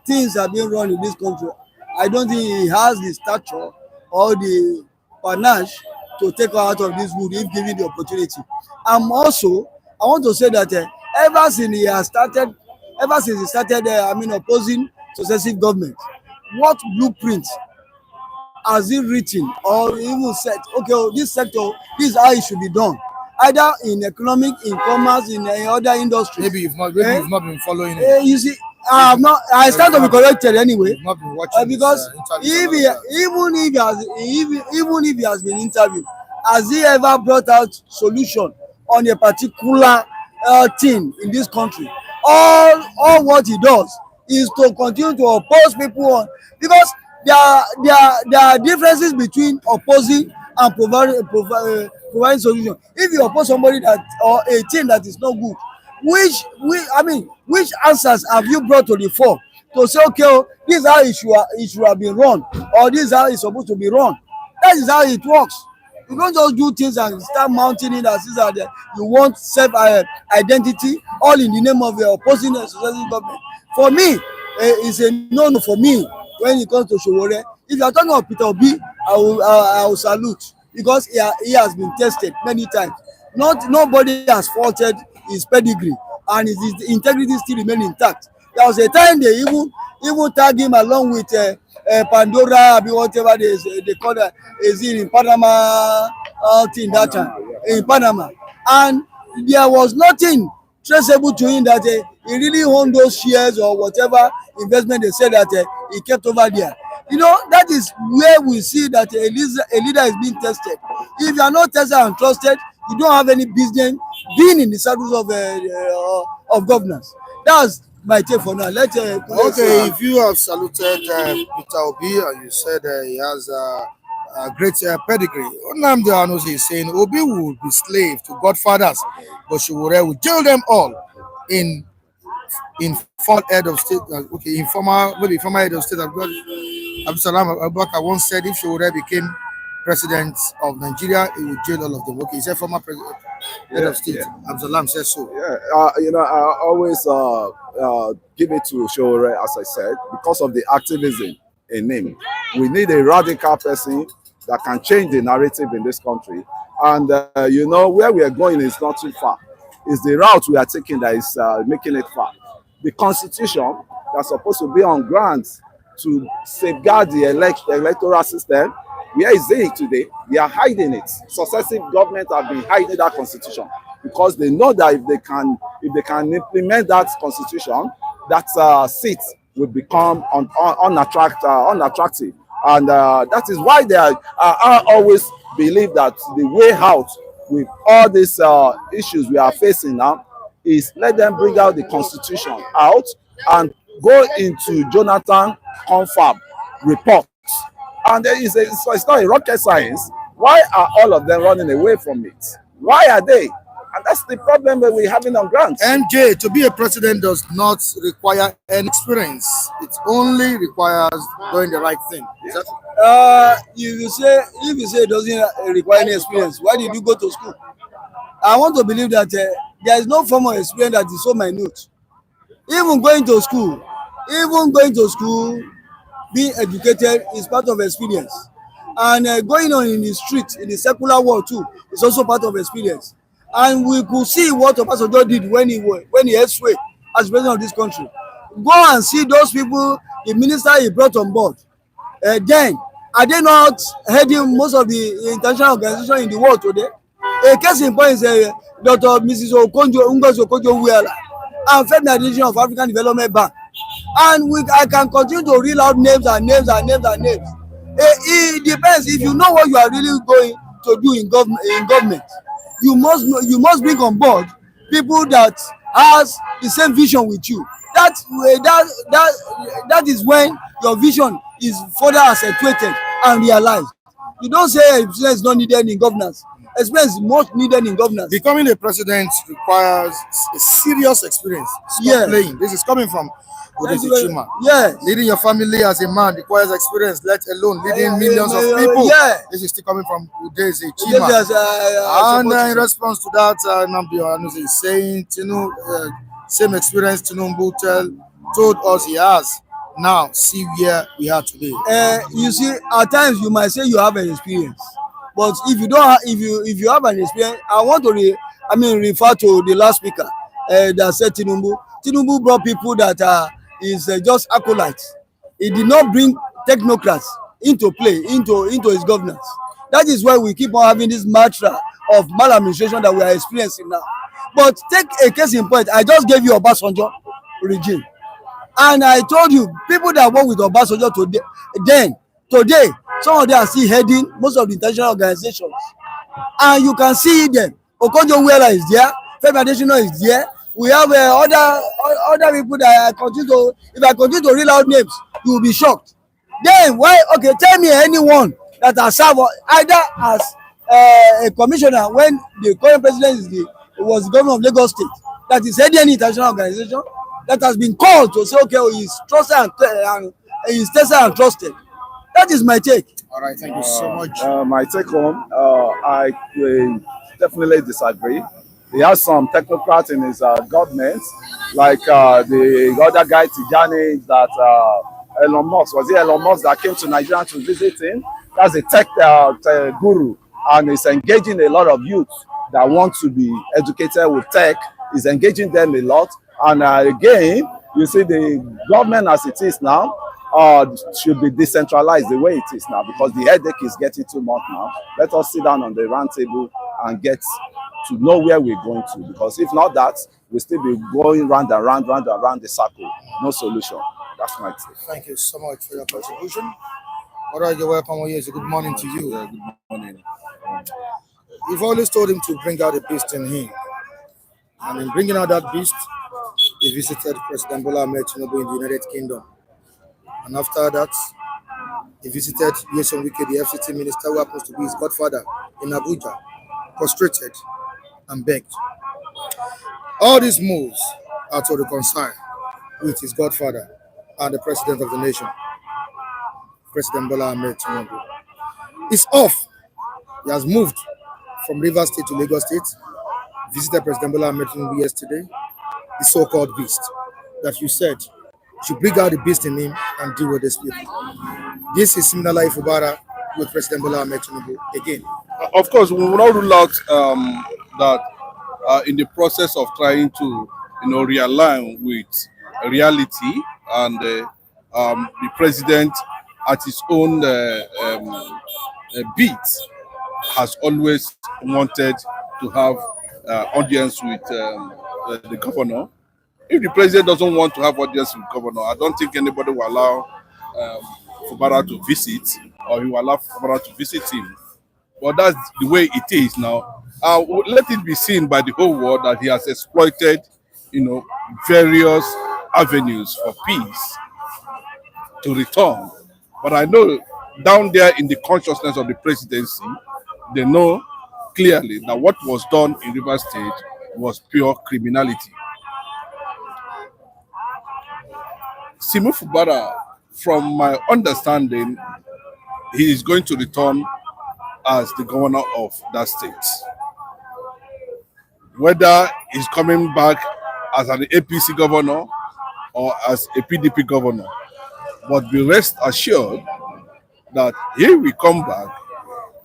things are being run in this country, I don't think he has the stature or the panache to take her out of this wood if given the opportunity. I want to say that ever since he started opposing successive government, what blueprint has he written or even said, okay, this sector, this is how it should be done, either in economic, in commerce, in other industries? Maybe you've not been following it. You see, I stand to be corrected anyway. You've not been watching Because even if he has been interviewed, has he ever brought out solution on a particular thing in this country? All what he does is to continue to oppose people on, because there are differences between opposing and providing solution. If you oppose somebody that or a thing that is not good, which answers have you brought to the fore to say, okay, this is how it should have been run, or this is how it's supposed to be run? That is how it works. You don't just do things and start mounting it as if you want self identity, all in the name of the opposing successive government. For me, it's a no for me when it comes to Sowore. If you are talking about Peter Obi, I will salute, because he has been tested many times. Nobody has faulted his pedigree, and his integrity still remains intact. There was a time they even tag him along with Pandora, whatever they call that, is in Panama thing that time, in Panama, and there was nothing traceable to him that he really owned those shares or whatever investment they said that he kept over there. That is where we see that a leader is being tested. If you are not tested and trusted, you don't have any business being in the circles of governance. That's my take for now. Okay, if you have saluted Peter Obi and you said he has a great pedigree, Nnamdi Anozie is saying Obi will be slave to godfathers, but Sowore will jail them all in former head of state. Former head of state. Abdulsalam Abubakar once said if Sowore became president of Nigeria, he would jail all of them. Okay, he said former president, head of state. Yeah. Abdulsalam says so. Yeah, I always give it to Sowore, as I said, because of the activism in him. We need a radical person that can change the narrative in this country. And, where we are going is not too far. It's the route we are taking that is making it far. The constitution that's supposed to be on ground to safeguard the electoral system, where is it today? They are hiding it. Successive governments have been hiding that constitution because they know that if they can implement that constitution, that seat will become unattractive. And that is why I always believe that the way out with all these issues we are facing now is let them bring out the constitution out and go into Jonathan confab report. And it's not a rocket science. Why are all of them running away from it? Why are they? And that's the problem that we're having on ground. MJ, to be a president does not require any experience. It only requires doing the right thing. If you say it doesn't require any experience, why did you go to school? I want to believe that there is no form of experience that is so minute. Even going to school, being educated is part of experience. And going on in the street, in the secular world too, is also part of experience. And we could see what Obasanjo did when he held sway as president of this country. Go and see those people, the minister he brought on board. Then, are they not heading most of the international organizations in the world today? A case in point is Dr. Mrs. Ngozi Okonjo-Iweala. and Femi Adesina of African Development Bank. And I can continue to reel out names and names and names and names. It depends. If you know what you are really going to do in government, you must bring on board people that has the same vision with you. That is when your vision is further accentuated and realized. You don't say experience is not needed in governance. Experience is much needed in governance. Becoming a president requires a serious experience. Stop playing. This is coming from Odesi Chima. Yes. Leading your family as a man requires experience, let alone leading millions of people. Yeah. This is still coming from Odesi Chima. And in response to that, Nnamdi Ohanuze is saying, same experience Tinubu told us he has. Now, see where we are today. You see, at times you might say you have an experience, but if you don't, if you have an experience, I want to refer to the last speaker that said Tinubu brought people that is just acolytes. He did not bring technocrats into play into his governance. That is why we keep on having this mantra of maladministration that we are experiencing now. But take a case in point. I just gave you Obasanjo regime. And I told you, people that work with Obasanjo today, some of them are still heading most of the international organizations. And you can see them. Okonjo-Iweala is there. Femi Adesina is there. We have other people that if I continue to reel out names, you will be shocked. Then why? Okay, tell me anyone that has served either as a commissioner when the current president was the governor of Lagos State, that is heading any international organization, that has been called to say, okay, he's trusted and he's tested and trusted. That is my take. All right, thank you so much. My take home, I definitely disagree. He has some technocrats in his government, like the other guy, Tijani, that Elon Musk, was it Elon Musk that came to Nigeria to visit him? That's a tech guru, and he's engaging a lot of youth that want to be educated with tech. He's engaging them a lot. And again, you see the government as it is now should be decentralized the way it is now, because the headache is getting too much now. Let us sit down on the round table and get to know where we're going to, because if not that, we'll still be going round and round the circle. No solution. That's my take. Thank you so much for your contribution. All right, you're welcome. Good morning to you. Good morning. You've always told him to bring out the beast in him. And in bringing out that beast, he visited President Bola Tinubu in the United Kingdom. And after that, he visited Nyesom Wike, the FCT minister, who happens to be his godfather in Abuja, prostrated and begged. All these moves are to reconcile with his godfather and the president of the nation, President Bola Tinubu. It's off. He has moved from Rivers State to Lagos State, visited President Bola Tinubu yesterday, the so-called beast that you said should bring out the beast in him and deal with this people. This is Siminalayi Fubara with President Bola Tinubu again. Of course, we will not rule out that in the process of trying to, realign with reality, and the president at his own beat has always wanted to have audience with the governor. If the president doesn't want to have audience with the governor, I don't think anybody will allow Fubara to visit, or he will allow Fubara to visit him. But that's the way it is now. Let it be seen by the whole world that he has exploited, various avenues for peace to return. But I know down there in the consciousness of the presidency, they know clearly that what was done in Rivers State was pure criminality. Simu Fubara, from my understanding, he is going to return as the governor of that state. Whether he's coming back as an APC governor or as a PDP governor, but be rest assured that he will come back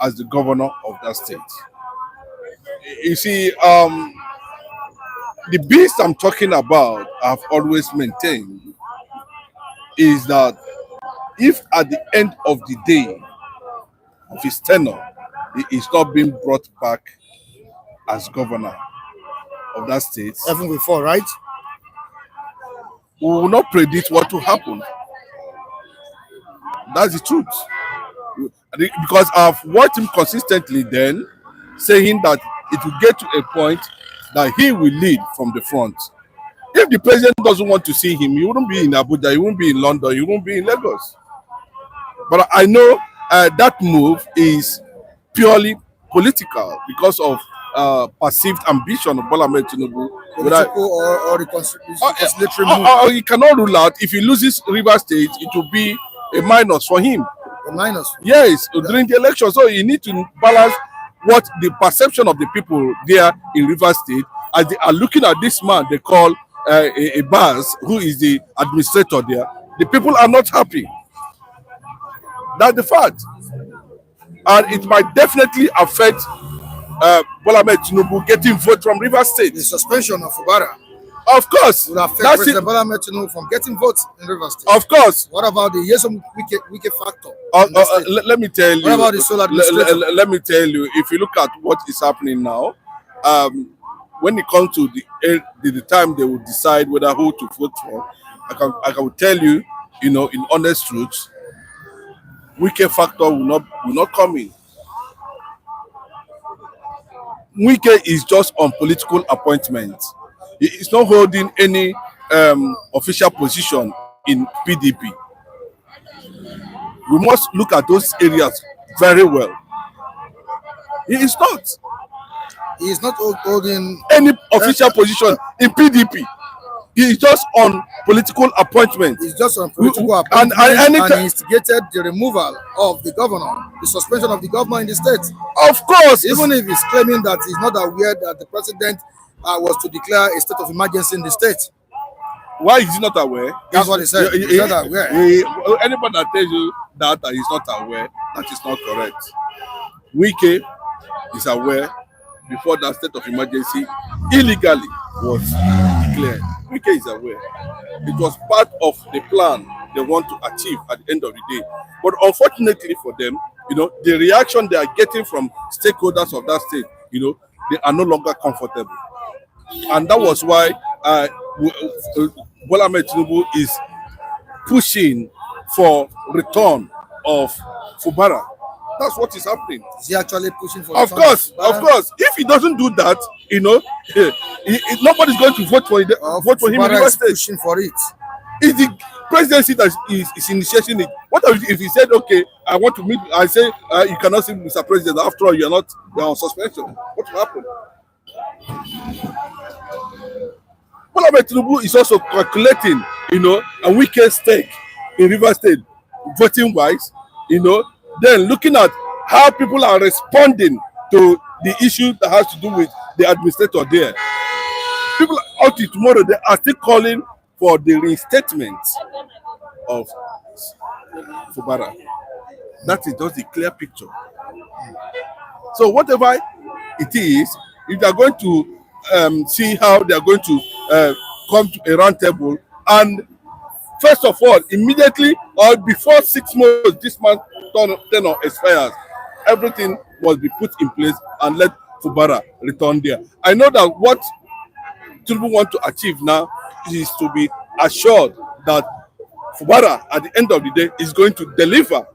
as the governor of that state. You see, the beast I'm talking about, I've always maintained, is that if at the end of the day of his tenure, he is not being brought back as governor of that state. Even before, right? we will not predict what will happen. That's the truth. Because I've watched him consistently then saying that it will get to a point that he will lead from the front. If the president doesn't want to see him, he wouldn't be in Abuja, he won't be in London, he won't be in Lagos. But I know that move is purely political because of perceived ambition of Bola Tinubu. Political or reconciliatory move. Or he cannot rule out if he loses River State, it will be a minus for him. A minus. Yes, during the election. So you need to balance what the perception of the people there in River State as they are looking at this man they call a Baz, who is the administrator there. The people are not happy. That's the fact. And it might definitely affect Bola Tinubu getting vote from River State. The suspension of Fubara Of course. would affect That's President it. Bola Tinubu from getting votes in River State. Of course. What about the Yesom Wike factor? In the state? Let me tell you. What about the sole administrator? Let me tell you. If you look at what is happening now, when it comes to the time they will decide whether who to vote for, I can tell you, in honest truth, Wike factor will not come in. Wike is just on political appointment. He is not holding any official position in PDP. We must look at those areas very well. He is not He is not holding any official position in PDP. He is just on political appointment. He's just on political And appointment, and he instigated the removal of the governor, the suspension of the governor in the state. Of course, Even if he's claiming that he's not aware that the president was to declare a state of emergency in the state. why is he not aware? That's what he said. He's not aware. Anybody that tells you that he's not aware, that is not correct. Wike is aware before that state of emergency illegally was declared. Wike is aware. It was part of the plan they want to achieve at the end of the day. But unfortunately for them, the reaction they are getting from stakeholders of that state, they are no longer comfortable. And that was why Bola Tinubu is pushing for return of Fubara. That's what is happening. Is he actually pushing for? Of course. If he doesn't do that, nobody's going to vote for him. Vote for him in River State. Pushing for it. It's the presidency that is initiating it. What if he said, okay, I want to meet? I say you cannot see Mr. President. After all, you're on suspension. What will happen? Bola Tinubu is also calculating, a weekend stake in River State, voting wise, then looking at how people are responding to the issue that has to do with the administrator there. People out to tomorrow, they are still calling for the reinstatement of Fubara. That is just a clear picture. So whatever it is, if they are going to see how they are going to come to a round table, and first of all, immediately or before 6 months, this month tenure expires, everything must be put in place and let Fubara return there. I know that what Tinubu want to achieve now is to be assured that Fubara, at the end of the day, is going to deliver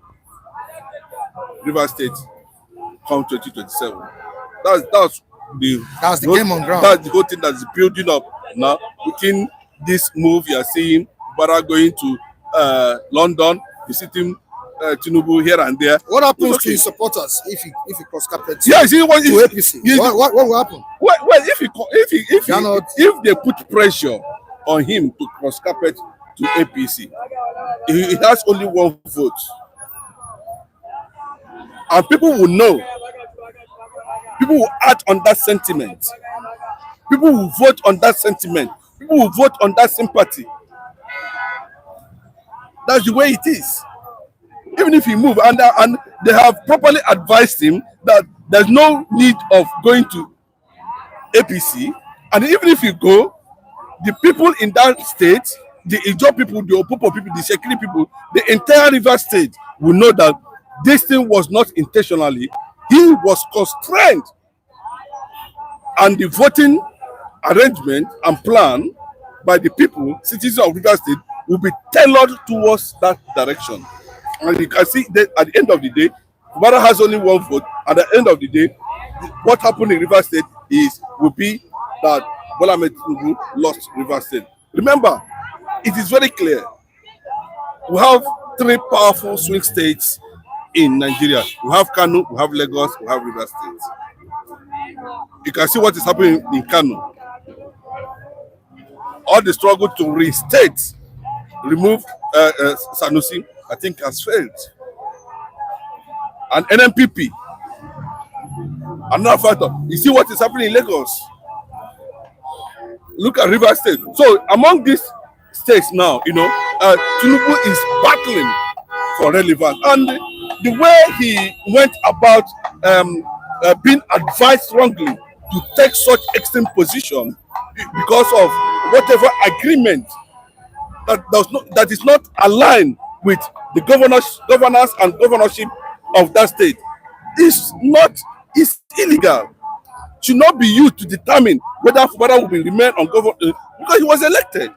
River State come 2027. That's the game on ground. That's the whole thing that's building up now. Within this move, you are seeing Fubara going to London, visiting Tinubu here and there. What happens to his supporters if he cross carpet? Yes, to APC. What will happen? Well, if they put pressure on him to cross carpet to APC, he has only one vote, and people will know. People will act on that sentiment. People will vote on that sentiment. People will vote on that sympathy. That's the way it is. Even if he move, and they have properly advised him that there's no need of going to APC, and even if you go, the people in that state, the Ijaw people, the Opopo people, the Shekiri people, the entire River State will know that this thing was not intentionally. He was constrained, and the voting arrangement and plan by the people, citizens of Rivers State, will be tailored towards that direction. And you can see that at the end of the day, Fubara has only one vote. At the end of the day, what happened in Rivers State will be that Bola Tinubu lost Rivers State. Remember, it is very clear. We have three powerful swing states in Nigeria. We have Kano, we have Lagos, we have Rivers State. You can see what is happening in Kano. All the struggle to restate, remove Sanusi, I think has failed. And NMPP, another factor. You see what is happening in Lagos. Look at Rivers State. So among these states now, Tinubu is battling for relevance. And the way he went about being advised wrongly to take such extreme position because of whatever agreement that is not aligned with the governance and governorship of that state is illegal. Should not be used to determine whether Fubara will remain on government because he was elected.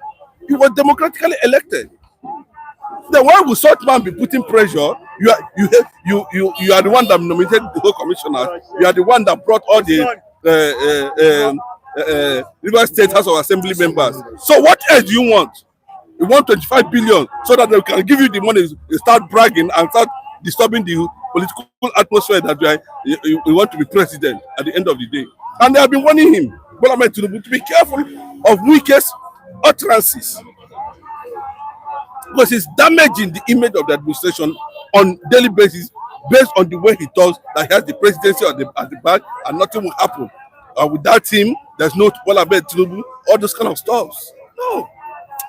He was democratically elected. Then why would such man be putting pressure? You are the one that nominated the whole commissioner. You are the one that brought all the River State House of Assembly members. So what else do you want? You want 25 billion so that they can give you the money, you start bragging and start disturbing the political atmosphere that you want to be president at the end of the day. And they have been warning him, Bola Tinubu, to be careful of weakest utterances. Because it's damaging the image of the administration on daily basis based on the way he talks that he has the presidency at the back and nothing will happen. Without him, there's no Bola Tinubu, all those kind of stuff. No.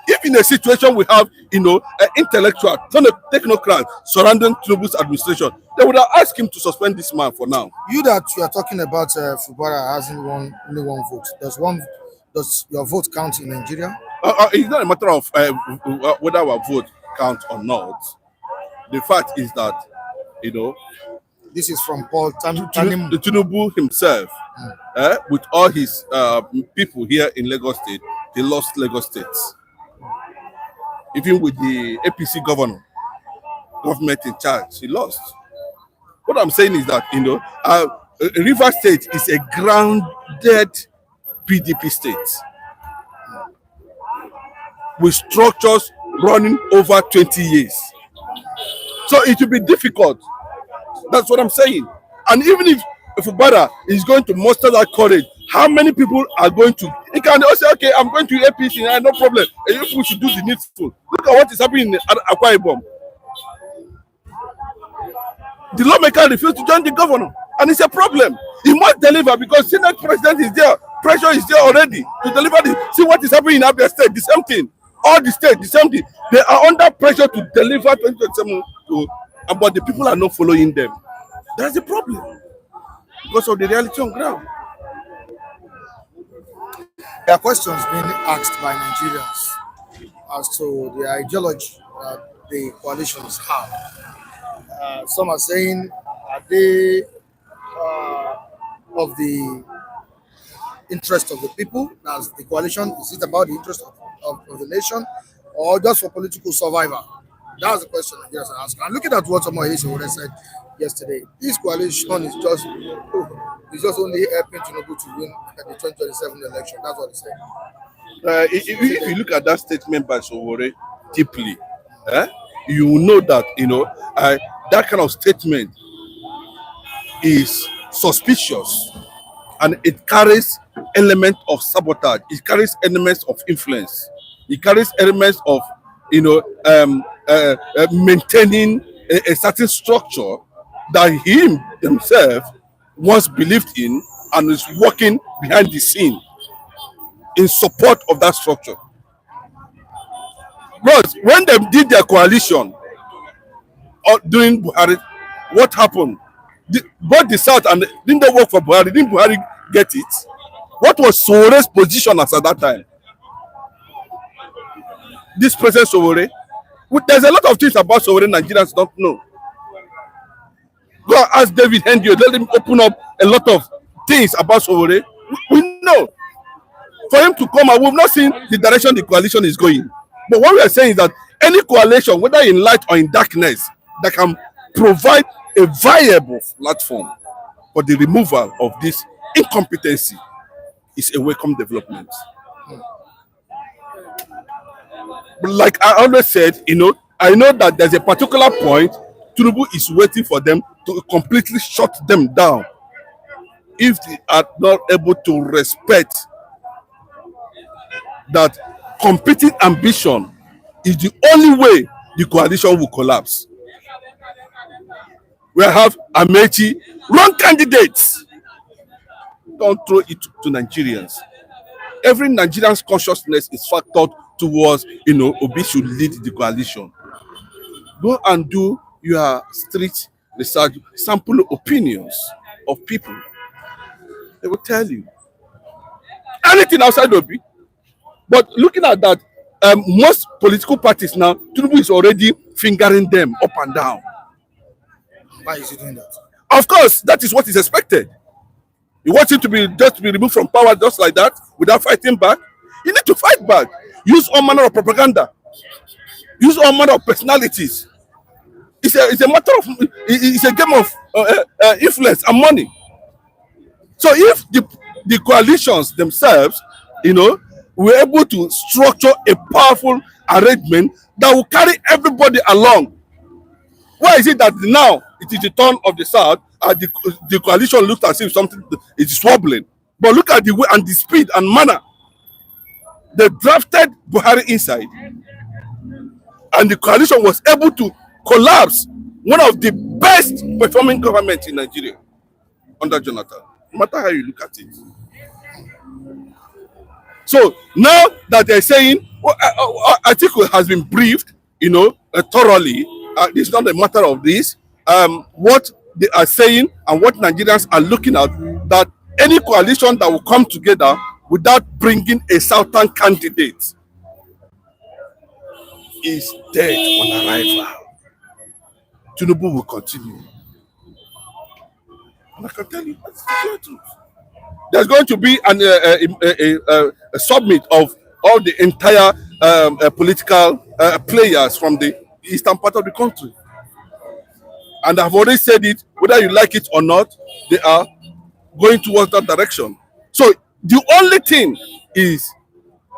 If in a situation we have, intellectual, technocrats surrounding Tinubu's administration, they would have asked him to suspend this man for now. You are talking about Fubara hasn't won only one vote. Does your vote count in Nigeria? It's not a matter of whether our vote counts or not. The fact is that, this is from Paul Tinubu himself, with all his people here in Lagos State, he lost Lagos State. Even with the APC government in charge, he lost. What I'm saying is that, River State is a grounded PDP state with structures running over 20 years. So it will be difficult. That's what I'm saying. And even if Fubara is going to muster that courage, how many people are going to? He can also say, okay, I'm going to APC, no problem. And you people should do the needful. Look at what is happening in Akwa Ibom. The lawmaker refused to join the governor, and it's a problem. He must deliver because Senate president is there. Pressure is there already to deliver this. See what is happening in Abia State, the same thing. All the states, the same thing. They are under pressure to deliver 2027, but the people are not following them. That's the problem because of the reality on ground. There are questions being asked by Nigerians as to the ideology that the coalitions have. Some are saying, are they of the interest of the people as the coalition? Is it about the interest of the nation or just for political survival? That's the question Nigerians are asking. And looking at what Omoyele Sowore said yesterday, this coalition is just only helping Tinubu to win the 2027 election. That's what he said. If you look at that statement by Sowore deeply, you will know that that kind of statement is suspicious and it carries elements of sabotage. It carries elements of influence. It carries elements of maintaining a certain structure that he himself once believed in and is working behind the scene in support of that structure. But when they did their coalition during Buhari, what happened? Both the South and didn't they work for Buhari? Didn't Buhari get it? What was Sowore's position as at that time? This President Sowore, there's a lot of things about Sowore Nigerians don't know. Go ask David Hendio, let him open up a lot of things about Sowore. We know. for him to come out. We've not seen the direction the coalition is going. But what we are saying is that any coalition, whether in light or in darkness, that can provide a viable platform for the removal of this incompetency is a welcome development. But like I always said, I know that there's a particular point Tinubu is waiting for them to completely shut them down if they are not able to respect that competing ambition is the only way the coalition will collapse. We have Amechi, wrong candidates. Don't throw it to Nigerians. Every Nigerian's consciousness is factored towards, Obi should lead the coalition. Go and do your street research, sample opinions of people. They will tell you anything outside Obi. But looking at that, most political parties now, Tinubu is already fingering them up and down. Why is he doing that? Of course, that is what is expected. You want him to be removed from power just like that without fighting back? You need to fight back. Use all manner of propaganda. Use all manner of personalities. It's a matter of, it's a game of influence and money. So if the coalitions themselves, were able to structure a powerful arrangement that will carry everybody along, why is it that now it is the turn of the South and the coalition looks as if something is wobbling? But look at the way and the speed and manner they drafted Buhari inside, and the coalition was able to collapse one of the best performing governments in Nigeria under Jonathan, no matter how you look at it. So now that they're saying, Atiku has been briefed, thoroughly. It's not a matter of this. What they are saying and what Nigerians are looking at, that any coalition that will come together without bringing a southern candidate is dead on arrival. Tinubu will continue. And I can tell you, that's the truth. There's going to be a summit of all the entire political players from the eastern part of the country. And I've already said it, whether you like it or not, they are going towards that direction. So the only thing is,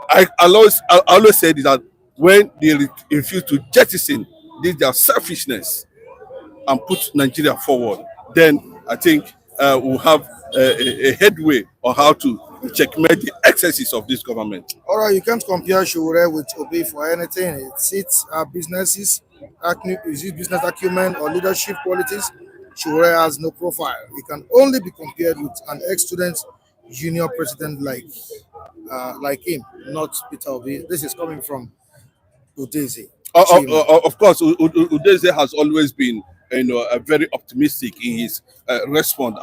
I always said is that when they refuse to jettison their selfishness and put Nigeria forward, then I think we'll have a headway on how to checkmate the excesses of this government. All right, you can't compare Sowore with Obi for anything. It's businesses, is it business acumen or leadership qualities? Sowore has no profile. He can only be compared with an ex-student junior president like him, not Peter Obi. This is coming from Udeze. Of course, Udeze has always been, very optimistic in his response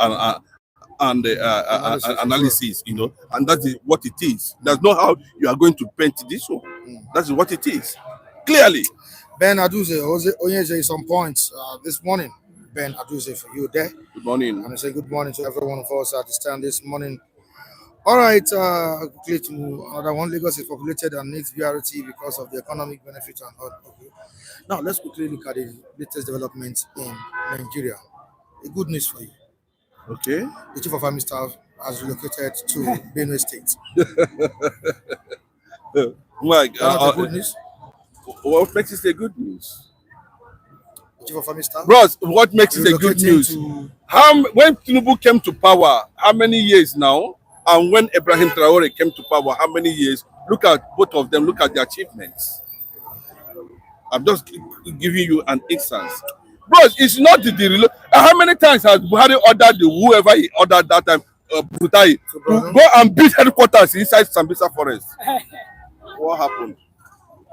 and analysis, and that is what it is. There's no how you are going to paint this one. That is what it is, clearly. Ben Aduze, Onyeze, some points this morning. Ben Aduze, for you there. Good morning. And I say good morning to every one of us at the stand this morning. All right, quickly to another one. Lagos is populated and needs BRT because of the economic benefits and all. Okay. Now let's quickly look at the latest developments in Nigeria. A good news for you. Okay. The chief of army staff has relocated to Benue State. Good news. What makes it a good news? The chief of army staff. Bros, what makes it a good news? When Tinubu came to power, how many years now? And when Ibrahim Traore came to power, how many years? Look at both of them. Look at their achievements. I'm just giving you an instance. Bros, it's not the how many times has Buhari ordered whoever he ordered that time, Butai, to go and build headquarters inside Sambisa Forest? What happened?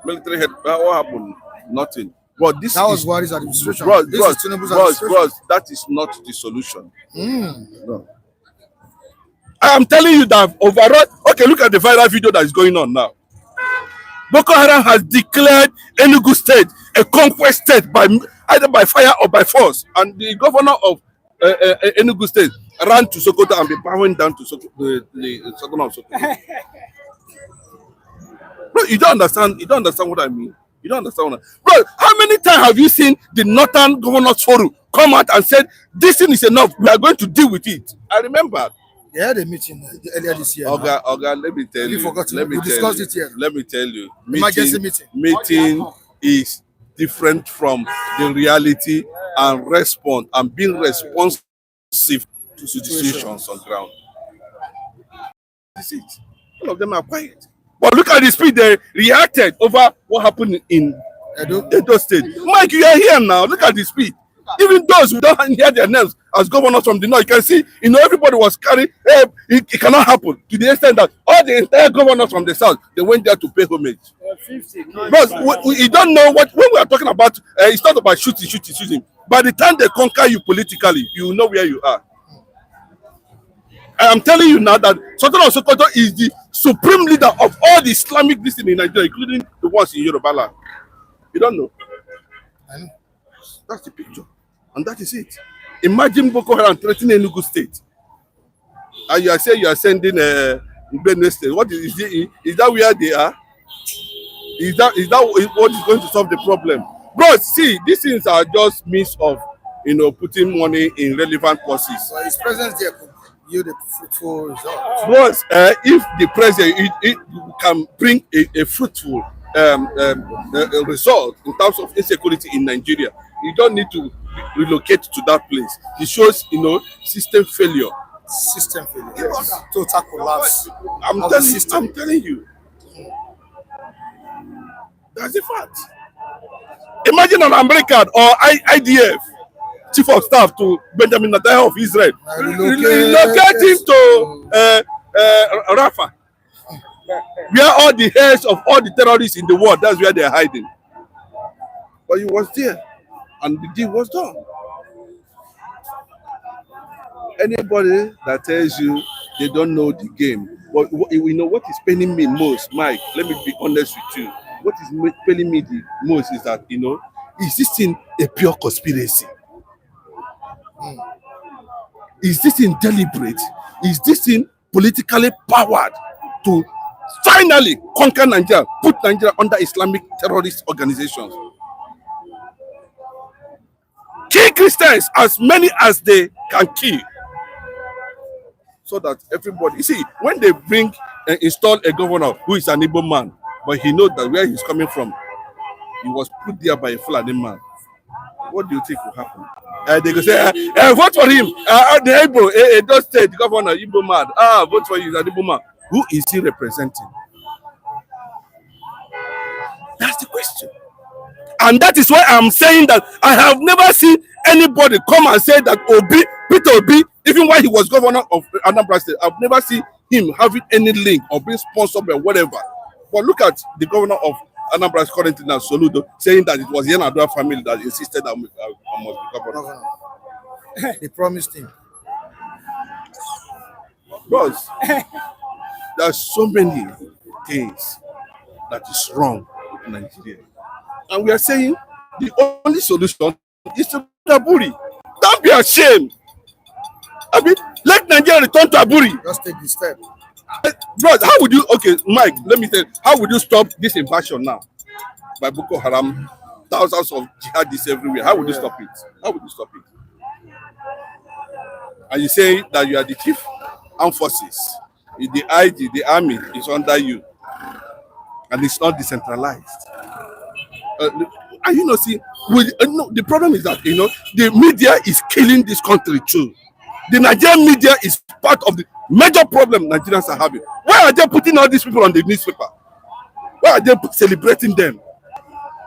Military head. What happened? Nothing. But that was Buhari's administration. This is Tinubu's administration. Bros, that is not the solution. No. I am telling you that overall. Okay, look at the viral video that is going on now. Boko Haram has declared Enugu State a conquest state either by fire or by force, and the governor of Enugu State ran to Sokoto and be bowing down to the governor of Sokoto. Bro, you don't understand. You don't understand what I mean. You don't understand what Bro, how many times have you seen the Northern Governor's Forum come out and said, this thing is enough, we are going to deal with it? I remember. They had a meeting earlier this year. Oga, let me tell Have you you. forgotten? Let me We tell discussed you. it here. Let me tell you. Emergency meeting. Meeting is different from the reality and respond and being responsive to situations on ground. That's it. All of them are quiet. But look at the speed they reacted over what happened in Edo State. Mike, you are here now. Look at the speed. Even those who don't hear their names as governors from the north, you can see, everybody was carrying, hey, it cannot happen, to the extent that all the entire governors from the south, they went there to pay homage. But you don't know when we are talking about, it's not about shooting. By the time they conquer you politically, you will know where you are. I am telling you now that Sultan of Sokoto is the supreme leader of all the Islamic listening in Nigeria, including the ones in Yoruba land. You don't know? I know. That's the picture. And that is it. Imagine Boko Haram threatening Enugu State. And you are saying you are sending Benue State. What is that where they are? Is that what is going to solve the problem? Bro, see, these things are just means of putting money in relevant causes. So his presence there could yield a fruitful result. But if the president it can bring a fruitful result in terms of insecurity in Nigeria, you don't need to relocate to that place. It shows, system failure. System failure. Yes. Total collapse. I'm telling you. That's the fact. Imagine an American or IDF chief of staff to Benjamin Netanyahu of Israel relocate him to Rafah, where all the heads of all the terrorists in the world, that's where they're hiding. But he was there, and the deal was done. Anybody that tells you they don't know the game, but what is paining me most, Mike, let me be honest with you. What is paining me the most is that, is this thing a pure conspiracy? Is this thing deliberate? Is this thing politically powered to finally conquer Nigeria, put Nigeria under Islamic terrorist organizations? Kill Christians as many as they can kill, so that everybody, you see, when they install a governor who is an Igbo man, but he knows that where he's coming from, he was put there by a Fulani man. What do you think will happen? They go say, vote for him. The Igbo, Edo State governor, Igbo man. Vote for you, an Igbo man. Who is he representing? That's the question. And that is why I'm saying that I have never seen anybody come and say that Peter Obi, even while he was governor of Anambra State, I've never seen him having any link or being sponsored by whatever. But look at the governor of Anambra currently now, Soludo, saying that it was the Yanadua family that insisted that I must be governor. They promised him. Because there are so many things that is wrong with Nigeria. And we are saying the only solution is to Aburi. Don't be ashamed. I mean, let Nigeria return to Aburi. Just take the step. Bro, how would you, okay, Mike, let me tell you, how would you stop this invasion now by Boko Haram, thousands of jihadists everywhere? How would you stop it? How would you stop it? And you say that you are the chief armed forces, the IG, the army is under you, and it's not decentralized. And see, the problem is that the media is killing this country too. The Nigerian media is part of the major problem Nigerians are having. Why are they putting all these people on the newspaper? Why are they celebrating them?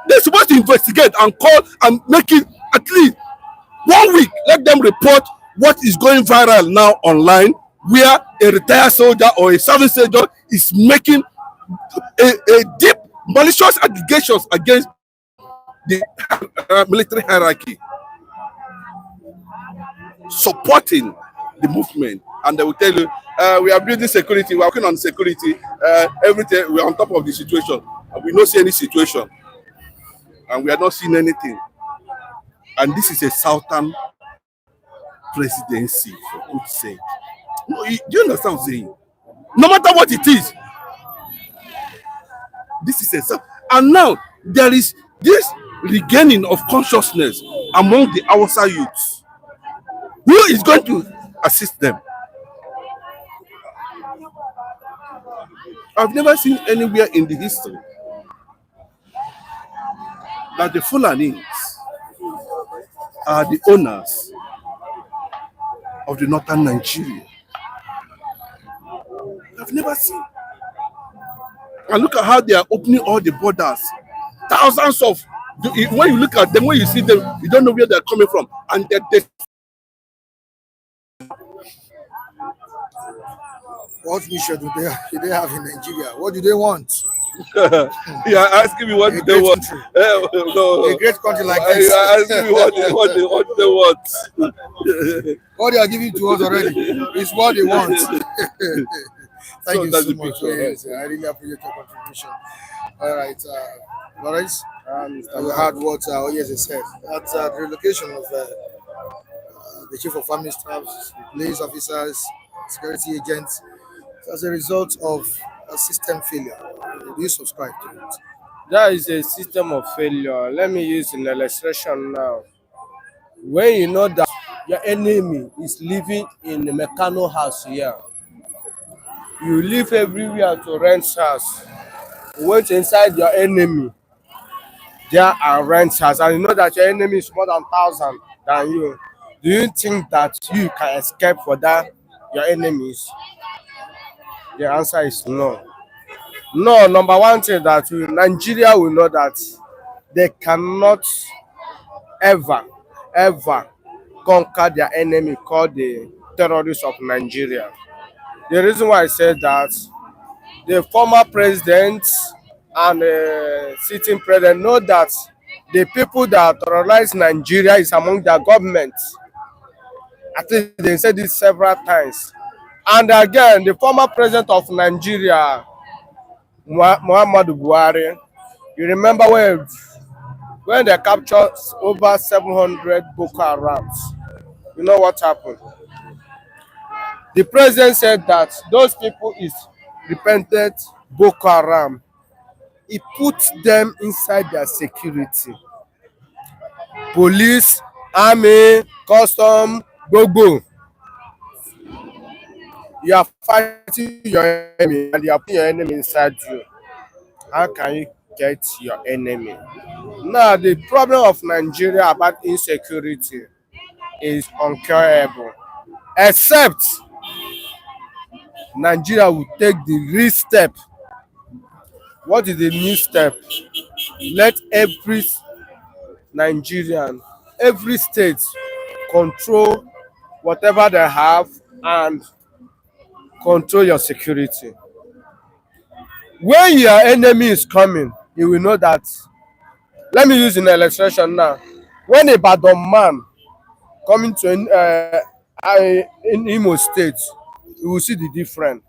They're supposed to investigate and call and make it at least 1 week. Let them report what is going viral now online, where a retired soldier or a serving soldier is making a deep malicious allegations against the military hierarchy, supporting the movement, and they will tell you, we are building security, we are working on security, everything, we are on top of the situation. We don't see any situation, and we are not seeing anything. And this is a southern presidency, for God's sake. No, do you understand what I'm saying? No matter what it is, This is a and now there is this regaining of consciousness among the Hausa youths. Who is going to assist them? I've never seen anywhere in the history that the Fulanis are the owners of the northern Nigeria. I've never seen. And look at how they are opening all the borders. Thousands of, when you look at them, when you see them, you don't know where they're coming from. And they What mission do they have in Nigeria? What do they want? you are asking me what A they great want. country. No. A great country like You this. are asking me what they want. What they are giving to us already is what they want. Thank So you that's so the much. picture, right? Yes, I really appreciate your contribution. All right, Lawrence, we heard what Oyeze said. That the relocation of the chief of army staffs, police officers, security agents, as a result of a system failure. Do you subscribe to it? That is a system of failure. Let me use an illustration now. When you know that your enemy is living in a Meccano house here, you leave everywhere to rent house. You went inside your enemy, there are rent house, and you know that your enemy is more than 1,000 than you. Do you think that you can escape for that your enemies? The answer is no. No, number one thing that Nigeria will know that they cannot ever conquer their enemy called the terrorists of Nigeria. The reason why I said that, the former president and sitting president know that the people that terrorize Nigeria is among their government. At least they said this several times. And again, the former president of Nigeria, Muhammadu Buhari, you remember when they captured over 700 Boko Harams, you know what happened? The president said that those people is repented Boko Haram. He put them inside their security. Police, army, custom, gbogbo. You are fighting your enemy and you are putting your enemy inside you. How can you get your enemy? Now, the problem of Nigeria about insecurity is uncurable. Except Nigeria will take the real step. What is the new step? Let every Nigerian, every state control whatever they have and control your security. When your enemy is coming, you will know that. Let me use an illustration now. When a bad man coming to in Imo State, you will see the difference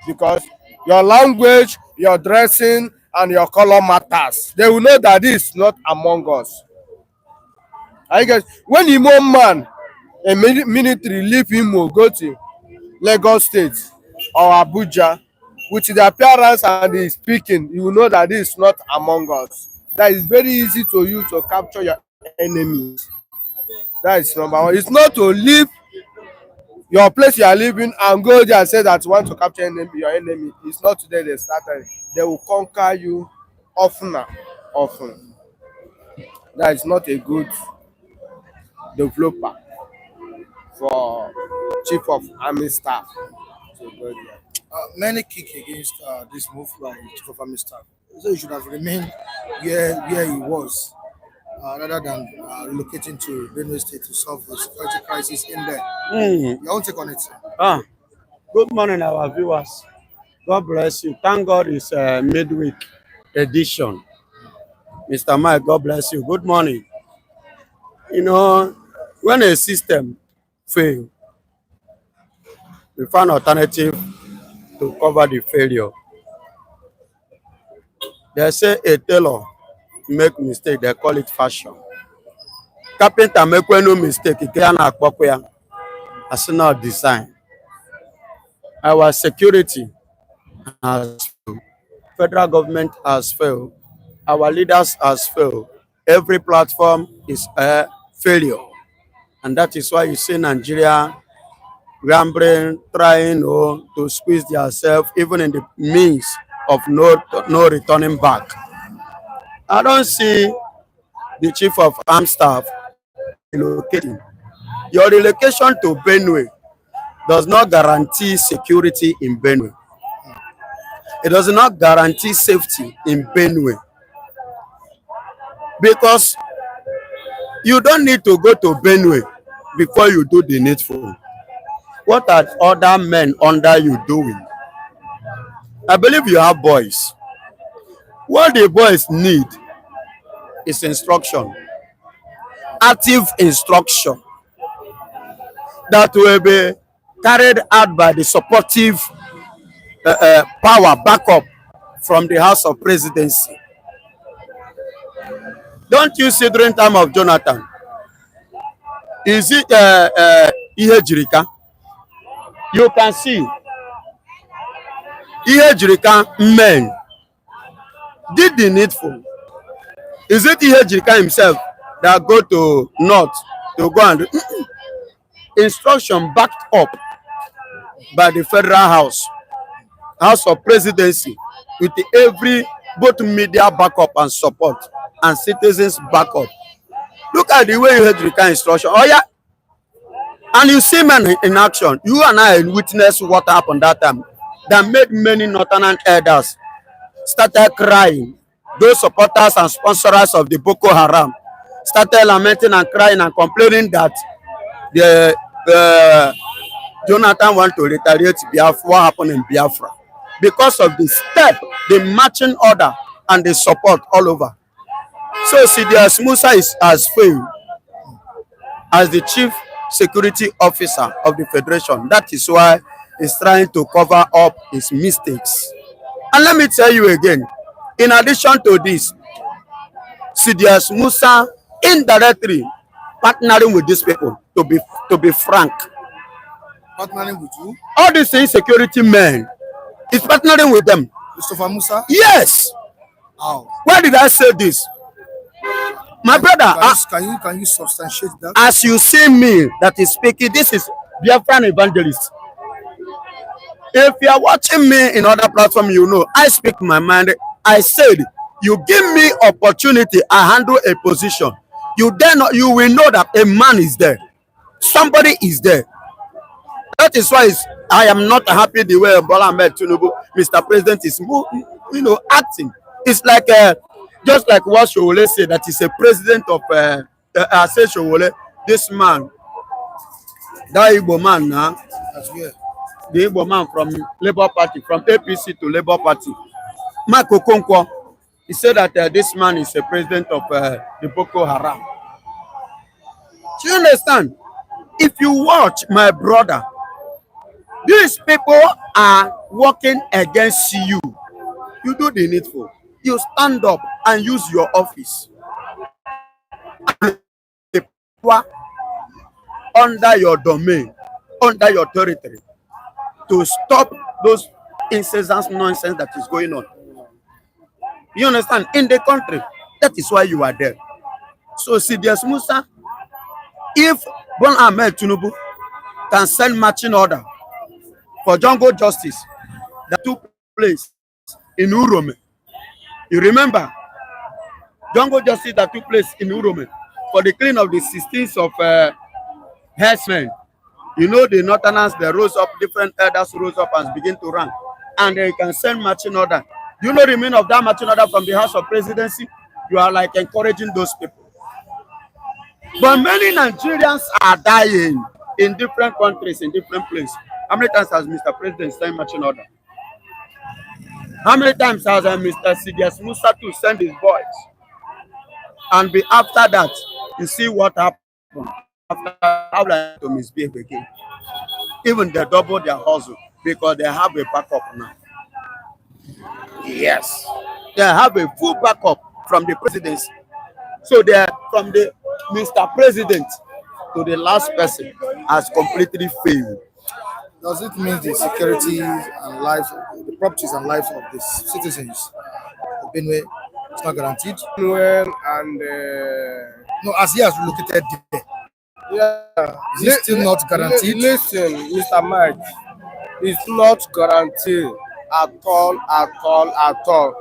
because your language, your dressing, and your color matters. They will know that this is not among us. I guess when Imo man, a military leave Imo, go to Lagos State or Abuja, with the appearance and the speaking, you will know that this is not among us. That is very easy to use to capture your enemies. That is number one. It's not to leave your place you are living and go there and say that you want to capture your enemy. It's not today they started. They will conquer you often. That is not a good developer for chief of army staff to go there. Many kick against this move by chief of army staff. So he should have remained where he was, rather than relocating to Benue State to solve the security crisis in there. Your own take on it, sir. Good morning, our viewers. God bless you. Thank God it's a midweek edition. Mr. Mike, God bless you. Good morning. You know, when a system fails, we find alternative to cover the failure. They say a tailor make mistake, they call it fashion. Carpenter make no mistake, he can as not design. Our security has Federal government has failed. Our leaders has failed. Every platform is a failure. And that is why you see Nigeria rambling, trying to squeeze themselves, even in the means of no returning back. I don't see the chief of armed staff relocating. Your relocation to Benue does not guarantee security in Benue. It does not guarantee safety in Benue because you don't need to go to Benue before you do the needful. What are other men under you doing? I believe you have boys. What the boys need is instruction, active instruction that will be carried out by the supportive power backup from the House of Presidency. Don't you see during time of Jonathan? Is it Ihe Jirika? You can see Ihe Jirika men did the needful. Is it Ihe Jirika himself that go to North to go and instruction backed up by the Federal House of Presidency with every both media backup and support and citizens backup? Look at the way you had the instruction. Oh yeah, and you see men in action. You and I witnessed what happened that time. That made many northern elders started crying. Those supporters and sponsors of the Boko Haram started lamenting and crying and complaining that the Jonathan want to retaliate Biafra. What happened in Biafra? Because of the step, the marching order, and the support all over. So CDS Musa has failed as the chief security officer of the Federation. That is why he's trying to cover up his mistakes. And let me tell you again, in addition to this, CDS Musa indirectly partnering with these people, to be frank. Partnering with who? All these insecurity men is partnering with them. Christopher Musa? Yes. How? Why did I say this? My brother, can you substantiate that? as you see me that is speaking, this is Biafran evangelist. If you are watching me in other platform, you know I speak my mind. I said, you give me opportunity, I handle a position. You will know that a man is there. Somebody is there. That is why I am not happy the way Bola Tinubu, Mr. President, is acting. It's like just like what Sowore said, that is a president of I say Sowore, this man, that Igbo man now, the Igbo man from Labour Party, from APC to Labour Party, Mark Okonkwo, he said that this man is a president of the Boko Haram. Do you understand? If you watch, my brother, these people are working against you. You do the needful. You stand up and use your office under your domain, under your territory, to stop those incessant nonsense that is going on. You understand? In the country, that is why you are there. So, CDS Musa, if Bola Tinubu can send marching order for jungle justice that took place in Urome, you remember jungle justice that took place in Urome for the killing of the 16th of herdsmen. You know, the northerners, they rose up, different elders rose up and begin to run, and they can send marching order. Do you know the meaning of that marching order from the House of Presidency? You are like encouraging those people. But many Nigerians are dying in different countries, in different places. How many times has Mr. President sent marching order? How many times has Mr. CDS Musa to send his boys? And be after that, you see what happened. After how like to misbehave again. Even they double their hustle because they have a backup now. Yes. They have a full backup from the presidency. So they are from the Mr. President to the last person has completely failed. Does it mean the security and lives of the properties and lives of the citizens of Benue is not guaranteed. Well, and No, as he has relocated there, yeah, is it still not guaranteed? Listen, Mr. Mike, it's not guaranteed at all, at all, at all.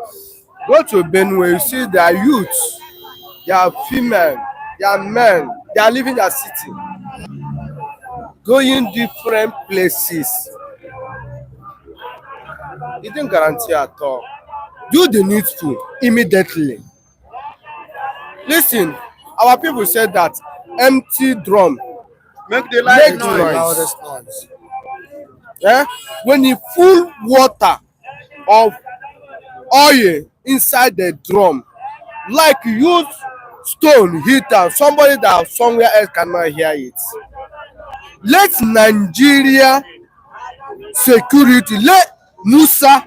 Go to Benue, you see their youth, their female, their men, they are leaving their city, going different places. It didn't guarantee at all. Do the needful immediately. Listen, our people said that empty drum Make the make The noise. loudest noise. Eh? When you full water of oil inside the drum, like use stone hit am, somebody that somewhere else cannot hear it. Let Nigeria security, let Musa,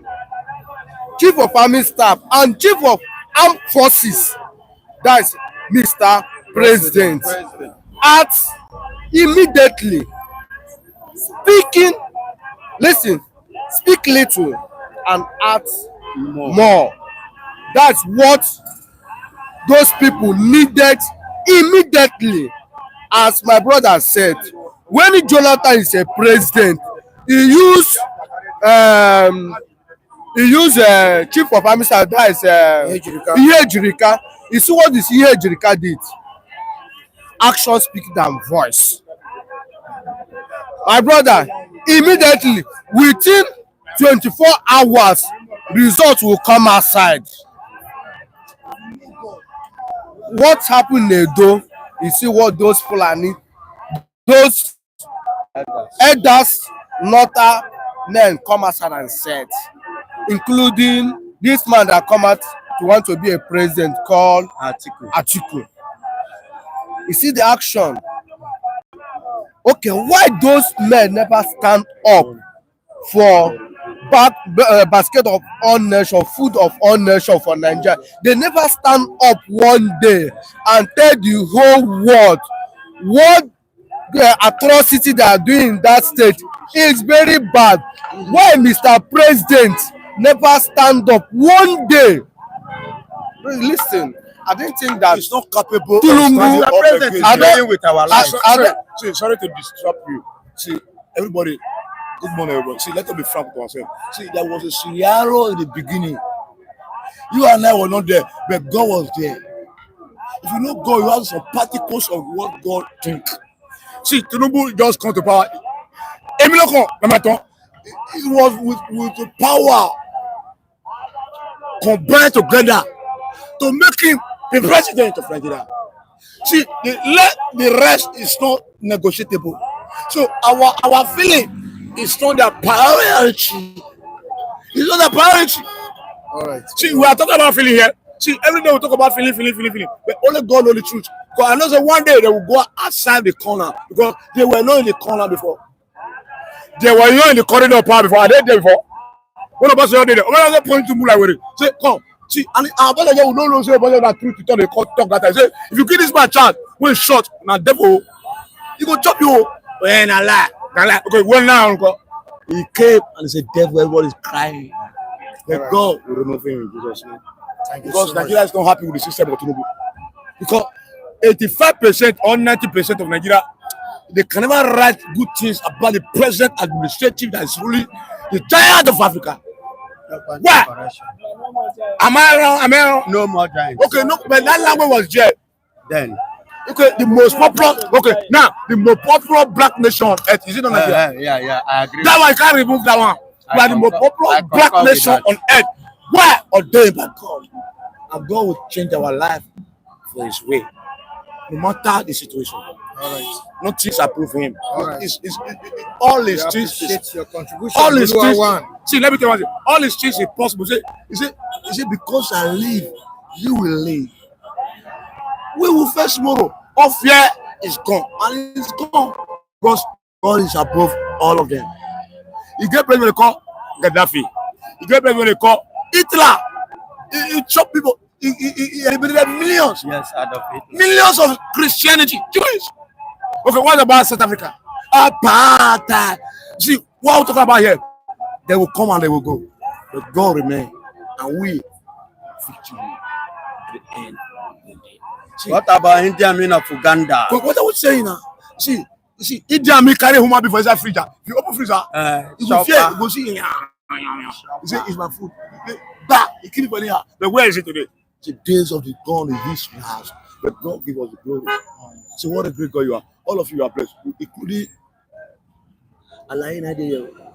chief of army staff and chief of armed forces, that's Mr. President, act immediately. Speaking, listen, speak little and act more. That's what those people needed immediately. As my brother said, when Jonathan is a president, he used chief of army staff, that is Ihe Jirika. You see what this Ihe Jirika did? Action speak than voice. My brother, immediately within 24 hours, results will come outside. What happened in Edo? You see what those Fulani, those elders, Nota men come outside and said, including this man that come out to want to be a president called Atiku. You see the action. Okay, why those men never stand up for basket of all nation, food of all nation for Nigeria? They never stand up one day and tell the whole world what the atrocity they are doing in that state is very bad. Why Mr. President never stand up one day? Listen, I didn't think that He's not capable Tinubu, of standing up against with our lives. sorry to disrupt you. See, everybody, good morning, everybody. See, let us be frank with ourselves. See, there was a scenario in the beginning. You and I were not there, but God was there. If you know God, you have some particles of what God thinks. See, Tinubu just come to power. Emiloko, it was with the power combined together to make him the president of Nigeria. See, the rest is not negotiable. So our feeling is not the priority. It's not the priority. All right. See, we are talking about feeling here. See, every day we talk about feeling. But only God knows the truth. Because I know that one day they will go outside the corner because they were not in the corner before. They were not in the corridor of power before. Are they there before? One of us are there. When I was pointing to move like with it, say, come. See, and our brother will not know say about that truth to tell the court talk that I say. If you give this man chance, when shot, now devil, he go chop you. When I lie. Okay, well now, uncle. He came and he said, devil, everybody's crying. But God will remove him in Jesus' name. Thank you Because so much. Nigeria is not happy with the system of Tinubu. Because 85% or 90% of Nigeria, they can never write good things about the present administrative that is ruling the giant of Africa. Why? Am I wrong? No more giants. Okay, no, but that language was there. Then. Okay, the most popular. Okay, now the most popular black nation on earth is it not Nigeria? Yeah, I agree. That one you can't remove that one. We are the most popular black nation on earth. Why ordained by God? And God will change our life for His way, no matter the situation. All right. No things approve Him. All right. All His We things. appreciate your contribution. All His things. One. See, let me tell you one thing. All His things is possible. Is it because I live, you will live. We will face tomorrow. All fear is gone, and it's gone because God is above all of them. You get president they call Gaddafi. You get president they call Hitler. He chop people. He eliminated millions. Yes, Adolf Hitler. Millions of Christianity, Jewish. Okay, what about South Africa? Apartheid. See, what we're talking about here? They will come and they will go. but God remain, and we victory to the end of the day. See, What about India mean of Uganda? what are we saying now? See, Idi Amin carry human being for inside freezer. If you open freezer, you go fear, you go see. You say, it's my food. Bah, he kill it for here. But where is it today? The days of the gone in his house. But God give us the glory. So what a great God you are. All of you are blessed, including Alain Adeyemo.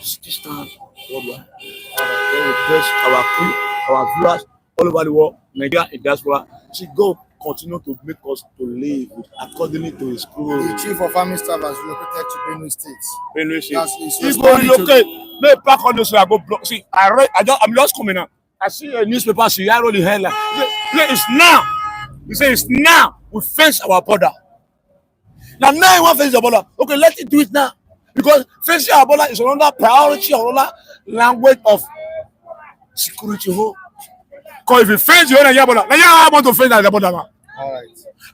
This time, worldwide. Then we bless our crew, our viewers all over the world, Nigeria and diaspora. See, God continue to make us to live accordingly to His glory. The chief of army staff has relocated to Benue State. Benue State. He's If we relocate, may pack on this way, I go block. See, I'm just coming out. I see a newspaper, see, I roll the headline. It's now. He says it's now. We fence our border. Now you want to fence the border. Okay, let it do it now. Because fencing our border is another priority, another language of security. Because if you fence your own border, Nigeria want to fence the border now. all right.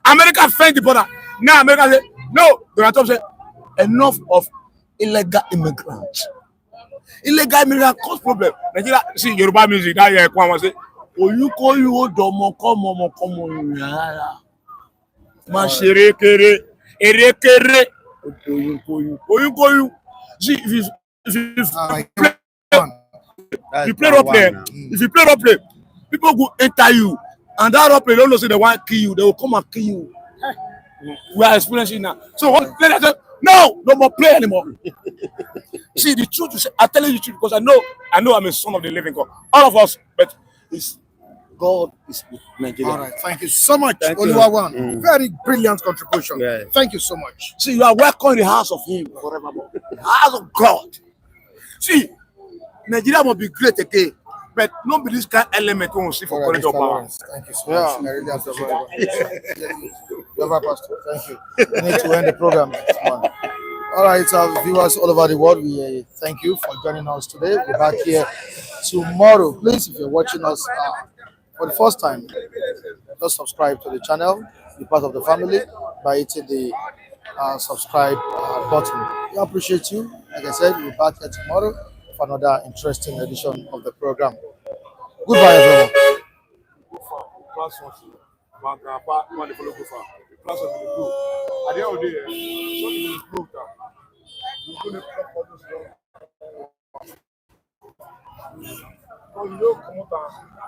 America fence the border. Now America say, no. Donald Trump say, enough of illegal immigrants. Illegal immigrants cause problem. Nigeria, see Yoruba music, that year, Kwame say, Oyukoyu domo komo yara. Masherekere, erekere. Oyukoyu. See, if you play role play, if you play role play, people go enter you, and that role play don't know say they want to kill you, they will come and kill you. We are experiencing now. So what? Let us say, no more play anymore. See, the truth is, I'm telling you the truth because I know I'm a son of the living God. All of us, but it's God is with Nigeria. All right. Thank you so much, Thank you. Oluwawan. Very brilliant contribution. Yeah. Thank you so much. See, you are welcome in the house of Him forevermore. The house of God. See, Nigeria must be great again, but not be this kind of element we will see for All right, corridor Mr. power. Lawrence. Thank you so much. I really appreciate it. You're Pastor. Thank you. We need to end the program this morning. All right, our viewers all over the world, we thank you for joining us today. We're back here tomorrow. Please, if you're watching us for the first time, just subscribe to the channel, be part of the family by hitting the subscribe button. We appreciate you. Like I said, we'll be back here tomorrow for another interesting edition of the program. Goodbye, everyone. At the end of the day, something is